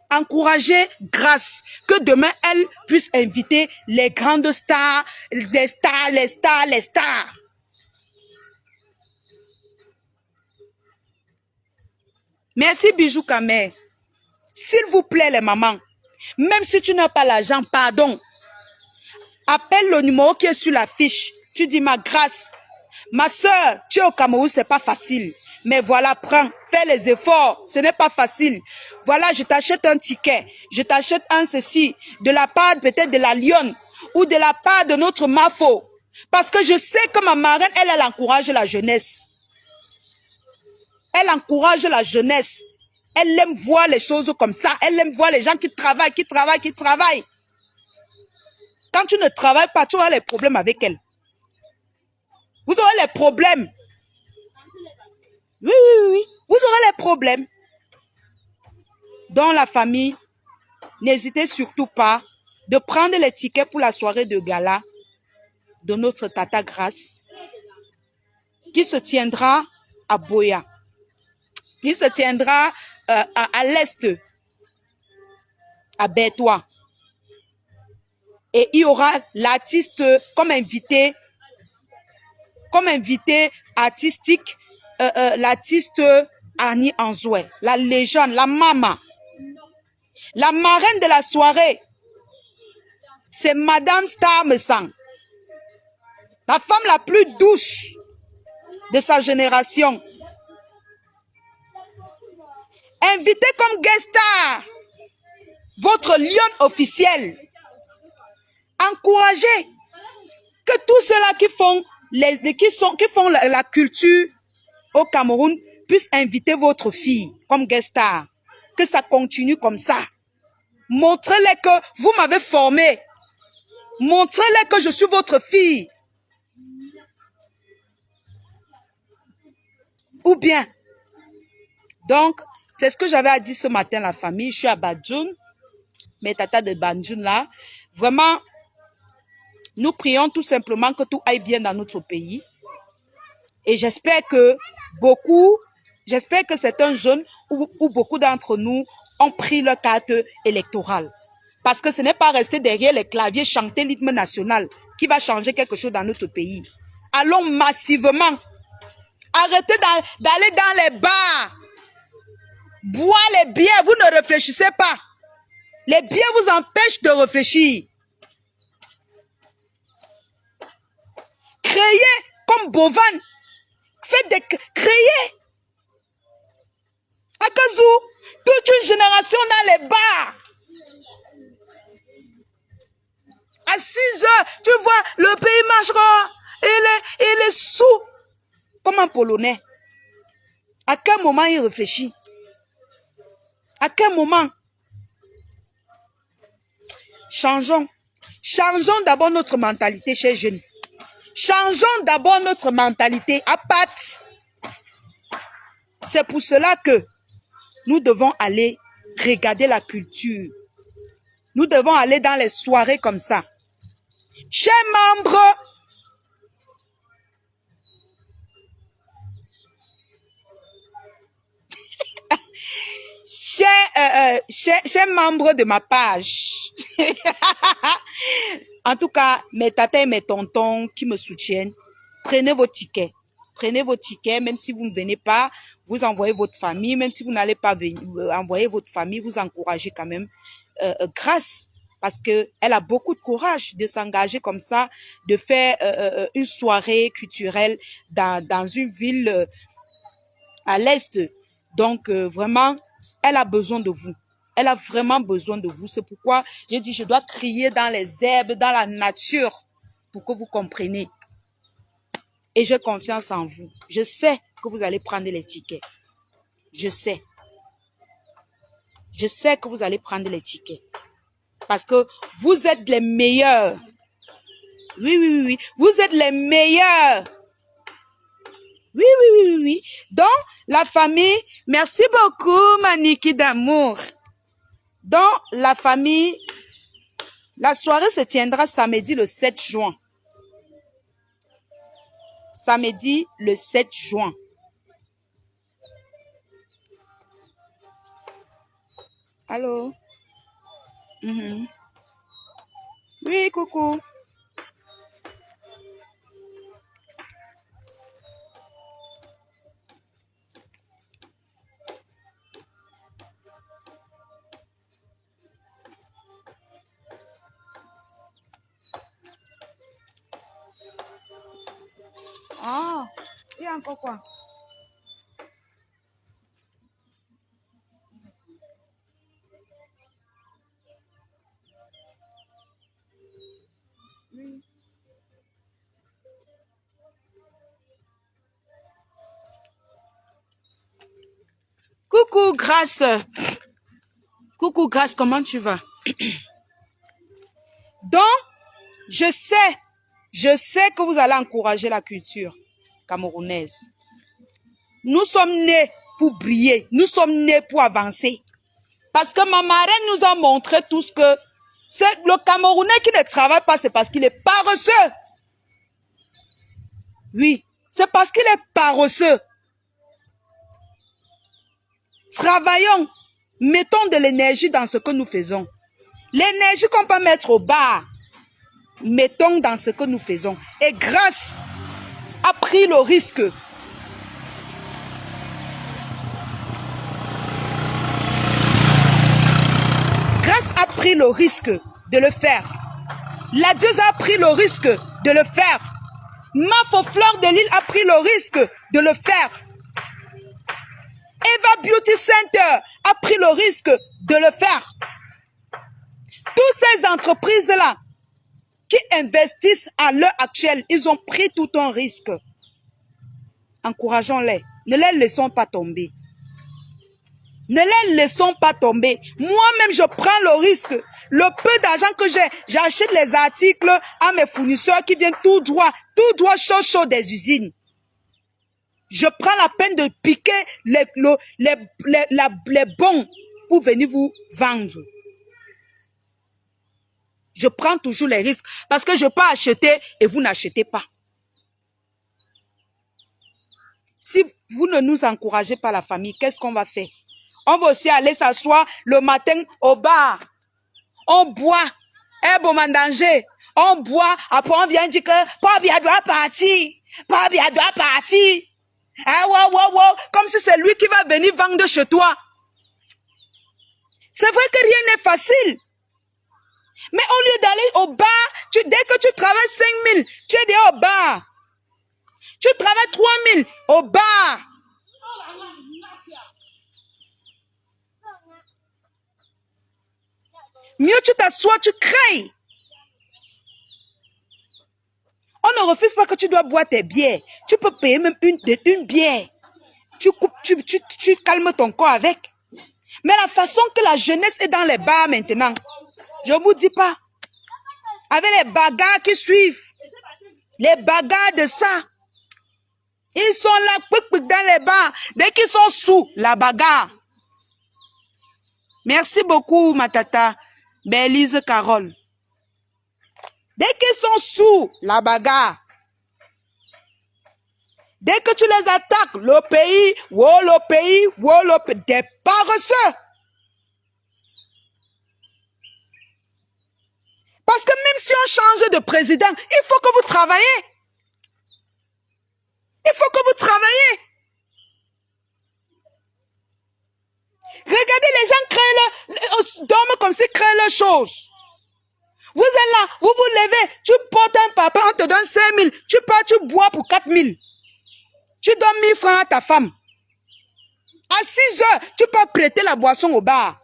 Encourager grâce que demain elle puisse inviter les grandes stars, les stars. Merci Bijou Kamer. S'il vous plaît les mamans, même si tu n'as pas l'argent, pardon, appelle le numéro qui est sur la fiche. Tu dis ma grâce. Ma soeur, tu es au Cameroun, c'est pas facile. Mais voilà, prends, fais les efforts, ce n'est pas facile. Voilà, je t'achète un ticket, je t'achète un ceci, de la part peut-être de la Lyon, ou de la part de notre Mafo. Parce que je sais que ma marraine, elle encourage la jeunesse. Elle encourage la jeunesse. Elle aime voir les choses comme ça. Elle aime voir les gens qui travaillent. Quand tu ne travailles pas, tu auras les problèmes avec elle. Vous aurez les problèmes. Oui. Vous aurez les problèmes. Dans la famille, n'hésitez surtout pas de prendre les tickets pour la soirée de gala de notre Tata Grâce qui se tiendra à Boya. Il se tiendra à l'est, à Bétois. Et il y aura l'artiste comme invité artistique, l'artiste Annie Anzoua, la légende, la maman. La marraine de la soirée, c'est Madame Star Messang. la femme la plus douce de sa génération. Invitez comme guest star votre lionne officielle. Encouragez que tous ceux-là qui font la culture au Cameroun puissent inviter votre fille comme guest star. Que ça continue comme ça. Montrez-les que vous m'avez formé. Montrez-les que je suis votre fille. Ou bien. Donc, c'est ce que j'avais à dire ce matin la famille. Je suis à Badjoun. Mes tatas de Badjoun là. Vraiment, nous prions tout simplement que tout aille bien dans notre pays. Et j'espère que certains jeunes ou beaucoup d'entre nous ont pris leur carte électorale. Parce que ce n'est pas rester derrière les claviers chanter l'hymne national qui va changer quelque chose dans notre pays. Allons massivement. Arrêtez d'aller dans les bars. Boire les bières, vous ne réfléchissez pas. Les bières vous empêchent de réfléchir. Créez comme Bovan. Créez. À Kazou, toute une génération dans les bars. À 6 heures, tu vois, le pays marchera. Il est sous. Comme un Polonais. À quel moment il réfléchit? À quel moment? Changeons. Changeons d'abord notre mentalité chez jeunes. Changeons d'abord notre mentalité à pattes. C'est pour cela que nous devons aller regarder la culture. Nous devons aller dans les soirées comme ça. Chers membres, chers membres de ma page, en tout cas, mes tatas et mes tontons qui me soutiennent, prenez vos tickets. Prenez vos tickets, même si vous ne venez pas, vous envoyez votre famille, même si vous n'allez pas venir, envoyer votre famille, vous encouragez quand même Grâce. Parce qu'elle a beaucoup de courage de s'engager comme ça, de faire une soirée culturelle dans une ville à l'est. Donc, vraiment, elle a besoin de vous. Elle a vraiment besoin de vous. C'est pourquoi j'ai dit, je dois crier dans les herbes, dans la nature, pour que vous compreniez. Et j'ai confiance en vous. Je sais que vous allez prendre les tickets. Je sais. Je sais que vous allez prendre les tickets. Parce que vous êtes les meilleurs. Oui, oui, oui, oui. Vous êtes les meilleurs. Oui, oui, oui, oui, oui. Donc, la famille, merci beaucoup, Maniki d'amour. Donc, la famille, la soirée se tiendra samedi le 7 juin. Samedi le 7 juin. Allô? Oui, coucou. Ah, il y a encore quoi? Oui. Coucou, Grâce. Coucou, Grâce, comment tu vas? Donc, je sais que vous allez encourager la culture camerounaise. Nous sommes nés pour briller. Nous sommes nés pour avancer. Parce que ma marraine nous a montré tous que c'est le Camerounais qui ne travaille pas, c'est parce qu'il est paresseux. Oui, c'est parce qu'il est paresseux. Travaillons. Mettons de l'énergie dans ce que nous faisons. L'énergie qu'on peut mettre au bar, mettons dans ce que nous faisons. Et Grâce a pris le risque. Grâce a pris le risque de le faire. La Dieuse a pris le risque de le faire. Mafo Fleur de Lille a pris le risque de le faire. Eva Beauty Center a pris le risque de le faire. Toutes ces entreprises-là qui investissent à l'heure actuelle, ils ont pris tout un risque. Encourageons-les. Ne les laissons pas tomber. Ne les laissons pas tomber. Moi-même, je prends le risque. Le peu d'argent que j'ai, j'achète les articles à mes fournisseurs qui viennent tout droit chaud des usines. Je prends la peine de piquer les bons pour venir vous vendre. Je prends toujours les risques parce que je peux acheter et vous n'achetez pas. Si vous ne nous encouragez pas la famille, qu'est-ce qu'on va faire? On va aussi aller s'asseoir le matin au bar. On boit. Bon danger. On boit. Après, on vient dire que Pabia doit partir. Pabia doit partir. Comme si c'est lui qui va venir vendre chez toi. C'est vrai que rien n'est facile. Mais au lieu d'aller au bar, dès que tu travailles 5 000, tu es déjà au bar. Tu travailles 3 000 au bar. Mieux tu t'assois, tu crées. On ne refuse pas que tu dois boire tes bières. Tu peux payer même une bière. Tu calmes ton corps avec. Mais la façon que la jeunesse est dans les bars maintenant, je ne vous dis pas. Avec les bagarres qui suivent. Les bagarres de ça. Ils sont là, dans les bars. Dès qu'ils sont sous, la bagarre. Merci beaucoup, ma tata. Bélise Carole. Dès qu'ils sont sous, la bagarre. Dès que tu les attaques, le pays, des paresseux. Parce que même si on change de président, il faut que vous travaillez. Il faut que vous travaillez. Regardez, les gens dorment comme s'ils créent leurs choses. Vous êtes là, vous vous levez, tu portes un papa, on te donne 5 000, tu pars, tu bois pour 4 000. Tu donnes 1 000 francs à ta femme. À 6 heures, tu peux prêter la boisson au bar.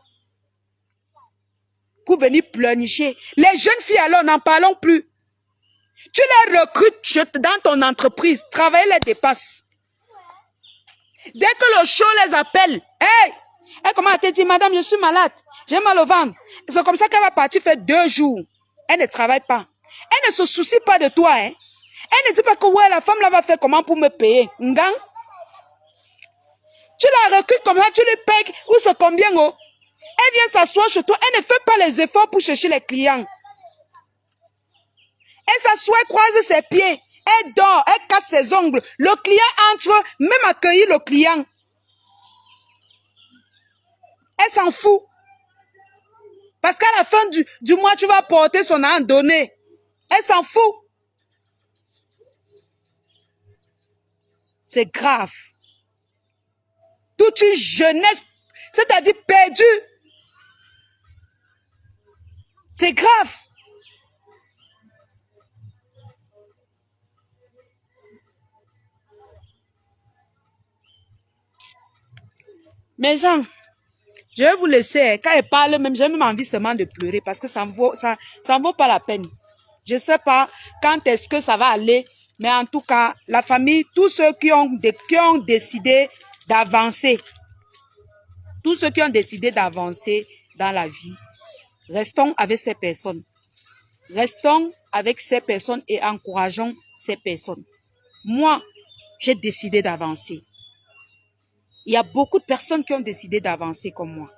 Pour venir pleurnicher. Les jeunes filles, alors, n'en parlons plus. Tu les recrutes dans ton entreprise, travailler les dépasses. Dès que le show les appelle, hey, comment elle te dit, madame, je suis malade, j'ai mal au ventre. C'est comme ça qu'elle va partir faire 2 jours. Elle ne travaille pas. Elle ne se soucie pas de toi. Hein. Elle ne dit pas que ouais, la femme là va faire comment pour me payer. Ngang? Tu la recrutes comme ça, tu lui payes ou c'est combien? Oh? Elle vient s'asseoir chez toi, elle ne fait pas les efforts pour chercher les clients. Elle s'assoit, elle croise ses pieds, elle dort, elle casse ses ongles. Le client entre, même accueillir le client. Elle s'en fout. Parce qu'à la fin du mois, tu vas porter son argent donné. Elle s'en fout. C'est grave. Toute une jeunesse, c'est-à-dire perdue. C'est grave. Mes gens, je vais vous laisser. Quand elle parle, même, j'ai même envie seulement de pleurer parce que ça ne vaut pas la peine. Je ne sais pas quand est-ce que ça va aller, mais en tout cas, la famille, tous ceux qui ont décidé d'avancer, tous ceux qui ont décidé d'avancer dans la vie, restons avec ces personnes. Restons avec ces personnes et encourageons ces personnes. Moi, j'ai décidé d'avancer. Il y a beaucoup de personnes qui ont décidé d'avancer comme moi.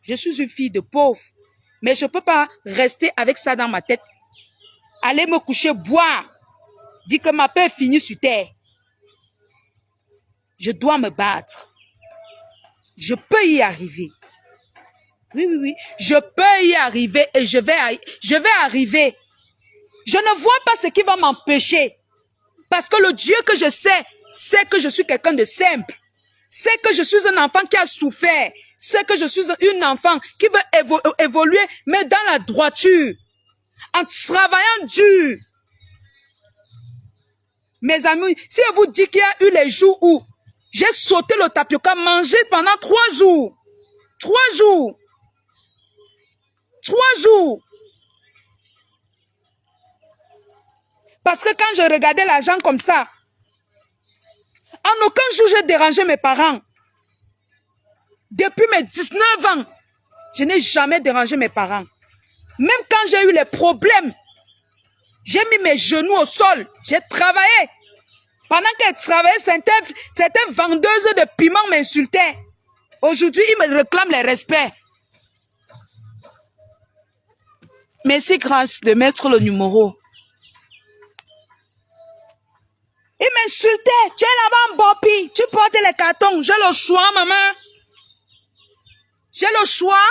Je suis une fille de pauvre, mais je ne peux pas rester avec ça dans ma tête. Aller me coucher, boire, dire que ma paix est finie sur terre. Je dois me battre. Je peux y arriver. Oui. Je peux y arriver et je vais arriver. Je ne vois pas ce qui va m'empêcher. Parce que le Dieu que je sais, c'est que je suis quelqu'un de simple. C'est que je suis un enfant qui a souffert. C'est que je suis une enfant qui veut évoluer, mais dans la droiture. En travaillant dur. Mes amis, si je vous dis qu'il y a eu les jours où j'ai sauté le tapioca, mangé pendant 3 jours. 3 jours. 3 jours. Parce que quand je regardais l'argent comme ça, en aucun jour j'ai dérangé mes parents. Depuis mes 19 ans, je n'ai jamais dérangé mes parents. Même quand j'ai eu les problèmes, j'ai mis mes genoux au sol, j'ai travaillé. Pendant qu'elle travaillait, certaines vendeuses de piments m'insultaient. Aujourd'hui, ils me réclament les respects. Merci, Grâce, de mettre le numéro. Ils m'insultaient. Tu es là-bas en Bopi, tu portes les cartons. J'ai le choix, maman. J'ai le choix.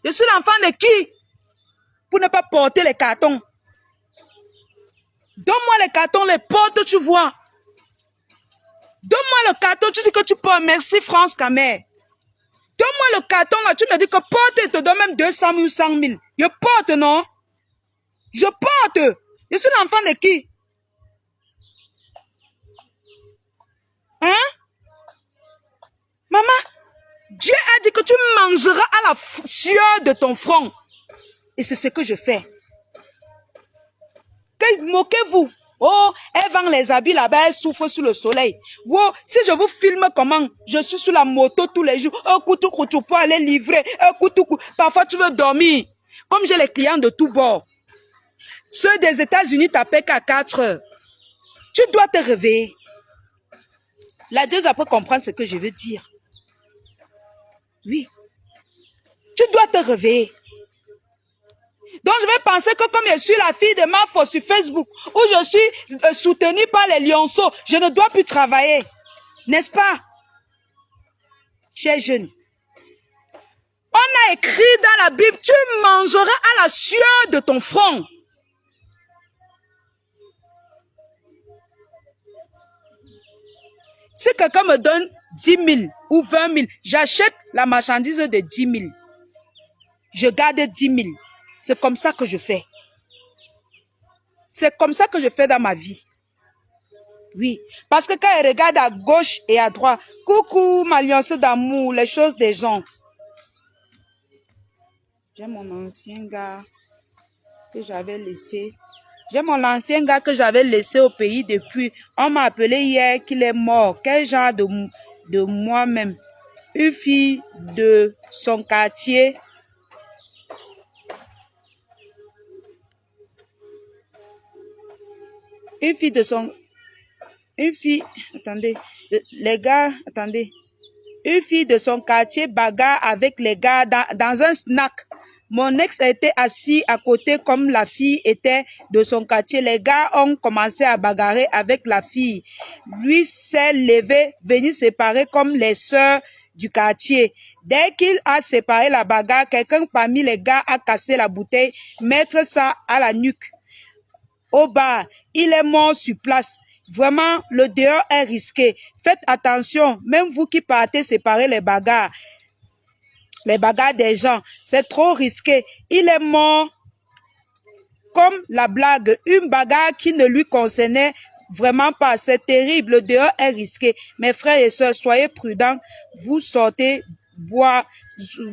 Je suis l'enfant de qui? Pour ne pas porter les cartons. Donne-moi les cartons, les portes, tu vois. Donne-moi le carton, tu dis que tu portes. Merci, France Kamer. Donne-moi le carton, là, tu me dis que porte, il te donne même 200 000 ou 100 000. Je porte, non? Je porte. Je suis l'enfant de qui? Hein? Maman, Dieu a dit que tu mangeras à la sueur de ton front. Et c'est ce que je fais. Moquez-vous. Oh, elle vend les habits là-bas, elle souffre sous le soleil. Oh, si je vous filme comment je suis sur la moto tous les jours, coutou coutou pour aller livrer, parfois tu veux dormir. Comme j'ai les clients de tous bords. Ceux des États-Unis t'appellent qu'à 4 heures. Tu dois te réveiller. La Dieu après comprendre ce que je veux dire. Oui. Tu dois te réveiller. Donc, je vais penser que comme je suis la fille de Mafo sur Facebook, où je suis soutenue par les lionceaux, je ne dois plus travailler. N'est-ce pas? Chers jeunes. On a écrit dans la Bible, tu mangeras à la sueur de ton front. Si quelqu'un me donne 10 000 ou 20 000, j'achète la marchandise de 10 000. Je garde 10 000. C'est comme ça que je fais. C'est comme ça que je fais dans ma vie. Oui. Parce que quand elle regarde à gauche et à droite, coucou, ma lionce d'amour, les choses des gens. J'ai mon ancien gars que j'avais laissé. J'ai mon ancien gars que j'avais laissé au pays depuis. On m'a appelé hier qu'il est mort. Quel genre de moi-même? Une fille de son quartier. Attendez, les gars, attendez. Une fille de son quartier bagarre avec les gars dans un snack. Mon ex était assis à côté comme la fille était de son quartier. Les gars ont commencé à bagarrer avec la fille. Lui s'est levé, venu séparer comme les sœurs du quartier. Dès qu'il a séparé la bagarre, quelqu'un parmi les gars a cassé la bouteille, mettre ça à la nuque. Au bar, il est mort sur place. Vraiment, le dehors est risqué. Faites attention, même vous qui partez séparer les bagarres des gens, c'est trop risqué. Il est mort comme la blague, une bagarre qui ne lui concernait vraiment pas. C'est terrible, le dehors est risqué. Mes frères et sœurs, soyez prudents, vous sortez boire.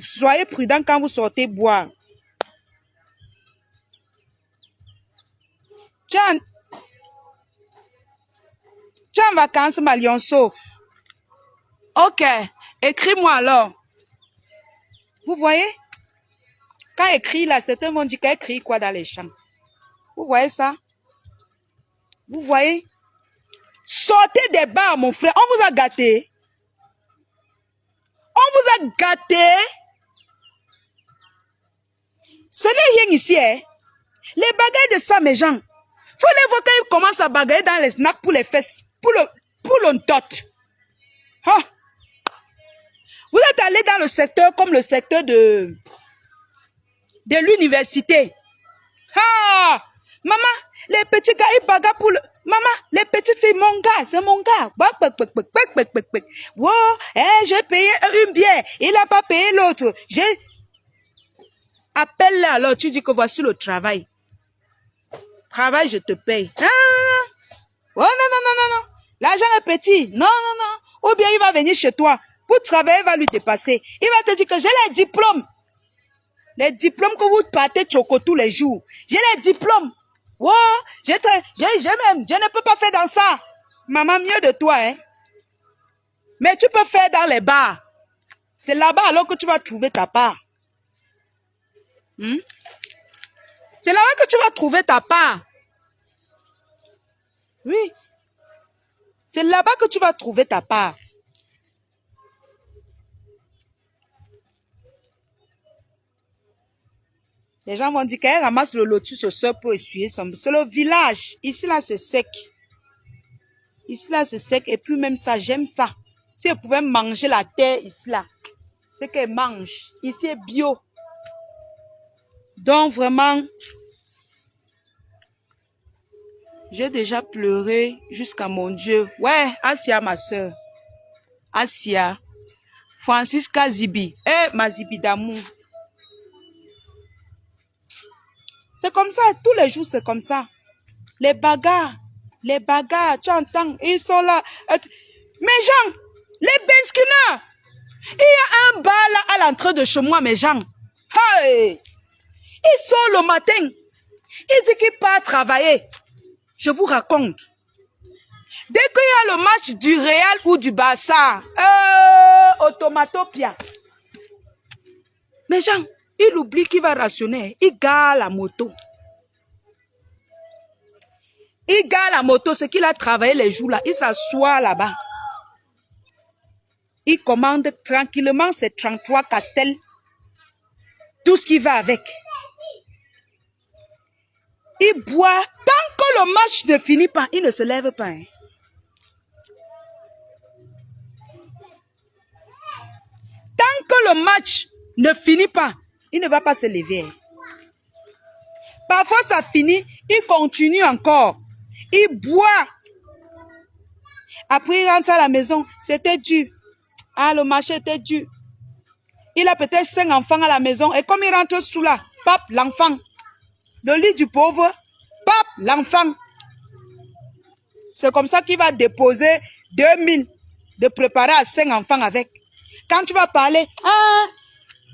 Soyez prudents quand vous sortez boire. Tu es en vacances, ma lionceau? Ok, écris-moi alors. Vous voyez? Quand écrit là, certains vont dire qu'elle écrit quoi dans les champs. Vous voyez ça? Vous voyez? Sortez des bars, mon frère. On vous a gâté. On vous a gâté. Ce n'est rien ici, hein? Les bagailles de ça, mes gens. Faut les voir quand ils commencent à bagailler dans les snacks pour les fesses. Pour le tot. Hein? Vous êtes allé dans le secteur comme le secteur de l'université. Ah! Maman, les petits gars, ils bagarrent pour le... Maman, les petites filles, mon gars, c'est mon gars. Wow, j'ai payé une bière. Il n'a pas payé l'autre. Appelle-la alors, tu dis que voici le travail. Travail, je te paye. Ah! Oh non, non, non, non, non. L'argent est petit. Non, non, non. Ou bien il va venir chez toi. Pour travailler, il va lui dépasser. Il va te dire que j'ai les diplômes. Les diplômes que vous partez choco tous les jours. J'ai les diplômes. Oh, j'ai même. Je ne peux pas faire dans ça. Maman, mieux de toi, hein. Mais tu peux faire dans les bars. C'est là-bas alors que tu vas trouver ta part. C'est là-bas que tu vas trouver ta part. Oui. C'est là-bas que tu vas trouver ta part. Les gens vont dire qu'elle ramasse le lotus au sol pour essuyer son... C'est le village. Ici, là, c'est sec. Ici, là, c'est sec. Et puis même ça, j'aime ça. Si elle pouvait manger la terre ici, là, c'est qu'elle mange. Ici est bio. Donc, vraiment, j'ai déjà pleuré jusqu'à mon Dieu. Ouais, Asia, ma soeur. Asia. Francisca Zibi. Ma Zibi d'amour. C'est comme ça, tous les jours, c'est comme ça. Les bagarres, tu entends, ils sont là. Mes gens, les benskins, il y a un bar là à l'entrée de chez moi, mes gens. Hey! Ils sont le matin, il dit qu'il part travailler. Je vous raconte. Dès qu'il y a le match du Real ou du Barça, Automatopia. Mes gens, il oublie qu'il va rationner. Il gare la moto. Il gare la moto, ce qu'il a travaillé les jours là. Il s'assoit là-bas. Il commande tranquillement ses 33 castels. Tout ce qui va avec. Il boit. Tant que le match ne finit pas, il ne se lève pas. Hein. Tant que le match ne finit pas, il ne va pas se lever. Parfois, ça finit, il continue encore. Il boit. Après, il rentre à la maison. C'était dur. Ah, le marché était dur. Il a peut-être 5 enfants à la maison. Et comme il rentre sous là, pap, l'enfant. Le lit du pauvre, pap, l'enfant. C'est comme ça qu'il va déposer 2000 de préparer à 5 enfants avec. Quand tu vas parler, ah,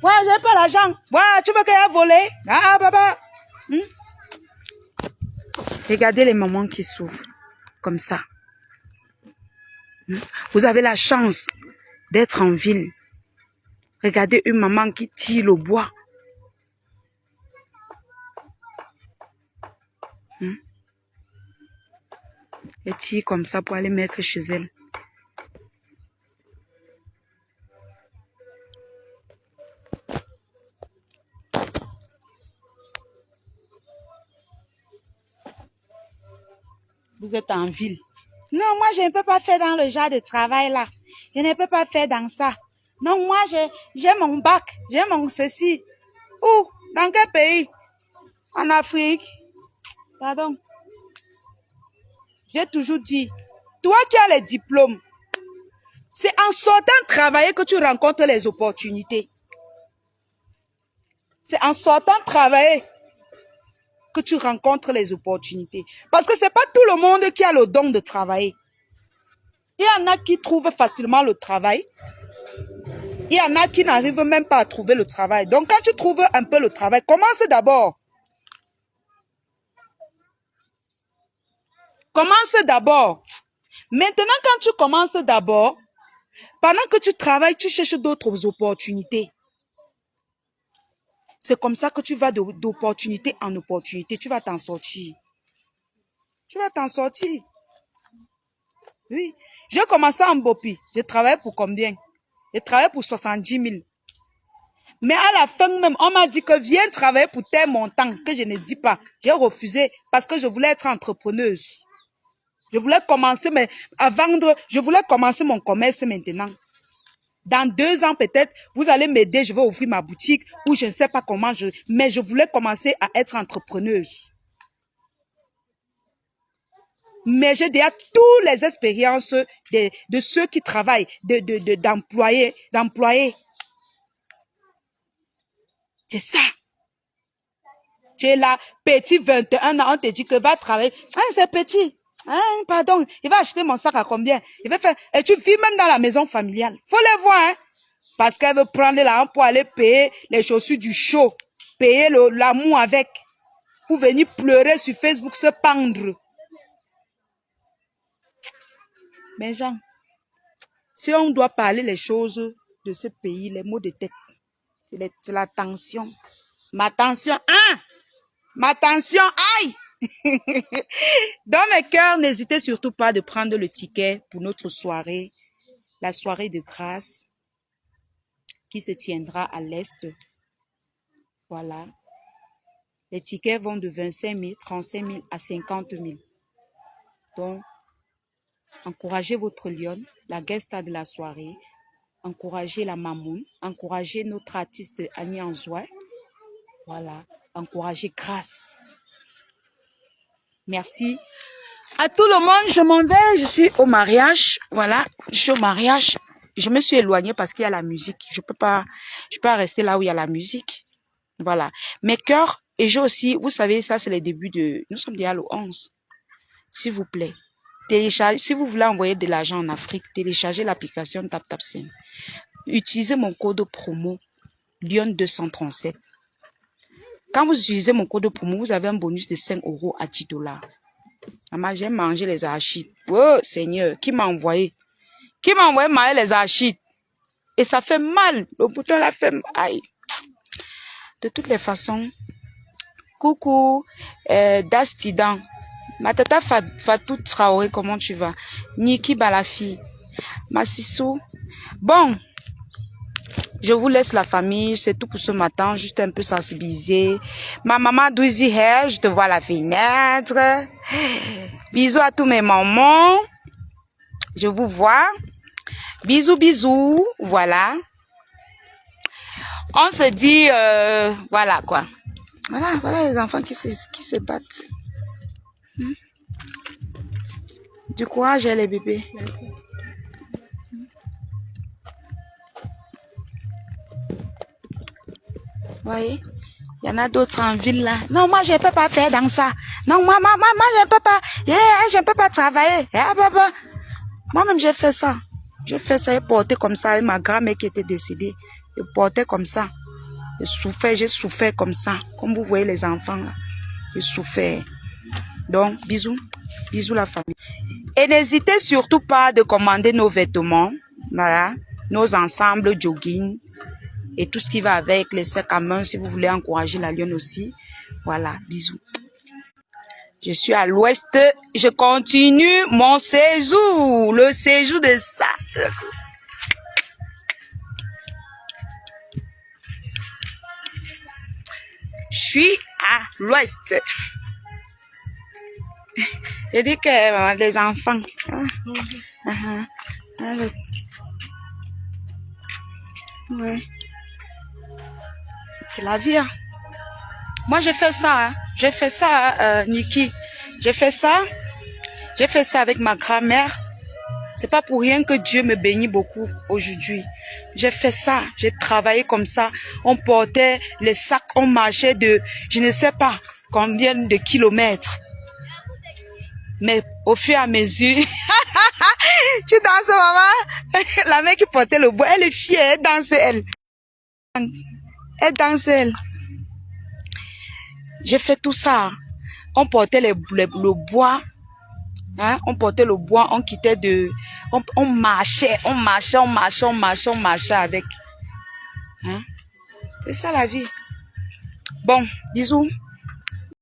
ouais, j'ai pas l'argent. Ouais, tu veux qu'elle a volé? Ah, papa. Regardez les mamans qui souffrent comme ça. Vous avez la chance d'être en ville. Regardez une maman qui tire le bois. Elle tire comme ça pour aller mettre chez elle. Vous êtes en ville. Non, moi, je ne peux pas faire dans le genre de travail là. Je ne peux pas faire dans ça. Non, moi, j'ai mon bac. J'ai mon ceci. Où? Dans quel pays? En Afrique. Pardon. J'ai toujours dit, toi qui as les diplômes, c'est en sortant travailler que tu rencontres les opportunités. C'est en sortant travailler que tu rencontres les opportunités. Parce que ce n'est pas tout le monde qui a le don de travailler. Il y en a qui trouvent facilement le travail. Il y en a qui n'arrivent même pas à trouver le travail. Donc, quand tu trouves un peu le travail, commence d'abord. Commence d'abord. Maintenant, quand tu commences d'abord, pendant que tu travailles, tu cherches d'autres opportunités. C'est comme ça que tu vas d'opportunité en opportunité. Tu vas t'en sortir. Tu vas t'en sortir. Oui. J'ai commencé en Bopi. Je travaillais pour combien? Je travaillais pour 70 000. Mais à la fin même, on m'a dit que viens travailler pour tel montant que je ne dis pas. J'ai refusé parce que je voulais être entrepreneuse. Je voulais commencer à vendre. Je voulais commencer mon commerce maintenant. Dans 2 ans peut-être, vous allez m'aider, je vais ouvrir ma boutique ou je ne sais pas comment. Mais je voulais commencer à être entrepreneuse. Mais j'ai déjà toutes les expériences de ceux qui travaillent, d'employés. C'est ça. Tu es là, petit 21 ans, on te dit que va travailler. Ah, c'est petit. Hein, pardon, il va acheter mon sac à combien? Il va faire, et tu vis même dans la maison familiale. Faut les voir, hein. Parce qu'elle veut prendre l'argent pour aller payer les chaussures du show. Payer l'amour avec. Pour venir pleurer sur Facebook, se pendre. Mais Jean, si on doit parler les choses de ce pays, les mots de tête, c'est la tension. Ma tension, hein? Ma tension, aïe! Dans mes cœurs, n'hésitez surtout pas de prendre le ticket pour notre soirée, la soirée de grâce qui se tiendra à l'Est. Voilà. Les tickets vont de 25 000, 35 000 à 50 000. Donc, encouragez votre lionne, la guest star de la soirée. Encouragez la mamoun. Encouragez notre artiste Annie Anzoua. Voilà. Encouragez Grâce. Merci à tout le monde. Je m'en vais. Je suis au mariage. Voilà. Je suis au mariage. Je me suis éloignée parce qu'il y a la musique. Je peux pas rester là où il y a la musique. Voilà. Mes cœurs, et j'ai aussi, vous savez, ça c'est le début de, nous sommes déjà le 11. S'il vous plaît, téléchargez, si vous voulez envoyer de l'argent en Afrique, téléchargez l'application TapTapSend. Utilisez mon code promo Lyon237. Quand vous utilisez mon code promo, vous avez un bonus de 5 € à 10 $. Maman, j'ai mangé les arachides. Oh Seigneur, qui m'a envoyé? Qui m'a envoyé manger les arachides? Et ça fait mal. Le bouton l'a fait mal. Aïe. De toutes les façons, coucou, Dastidan. Ma tata Fatou Traoré, comment tu vas? Niki Balafi. Massissou. Bon, je vous laisse la famille. C'est tout pour ce matin. Juste un peu sensibiliser. Ma maman Douzi Hair, je te vois à la fenêtre. Bisous à tous mes mamans. Je vous vois. Bisous, bisous. Voilà. On se dit, voilà quoi. Voilà les enfants qui se battent. Du courage, les bébés. Vous voyez, il y en a d'autres en ville là. Non, moi je ne peux pas faire dans ça. Non, moi je ne peux pas. Je ne peux pas travailler. Moi-même j'ai fait ça. J'ai fait ça et porté comme ça avec ma grand-mère qui était décédée. Je portais comme ça. J'ai souffert comme ça. Comme vous voyez les enfants là. J'ai souffert. Donc, bisous. Bisous la famille. Et n'hésitez surtout pas de commander nos vêtements. Voilà. Nos ensembles jogging. Et tout ce qui va avec, les sacs à main, si vous voulez encourager la lionne aussi. Voilà, bisous. Je suis à l'ouest. Je continue mon séjour. Le séjour de ça. Je suis à l'ouest. Je dis que les enfants. Ouais. C'est la vie. Hein. Moi, j'ai fait ça. Hein. J'ai fait ça, Niki. J'ai fait ça. J'ai fait ça avec ma grand-mère. C'est pas pour rien que Dieu me bénit beaucoup aujourd'hui. J'ai fait ça. J'ai travaillé comme ça. On portait les sacs. On marchait de je ne sais pas combien de kilomètres. Mais au fur et à mesure, tu danses, maman. La mère qui portait le bois, elle est fière, elle danse, elle. Elle danse, elle. J'ai fait tout ça. On portait le bois. Hein? On portait le bois, on quittait de... On marchait avec. Hein? C'est ça la vie. Bon, bisous.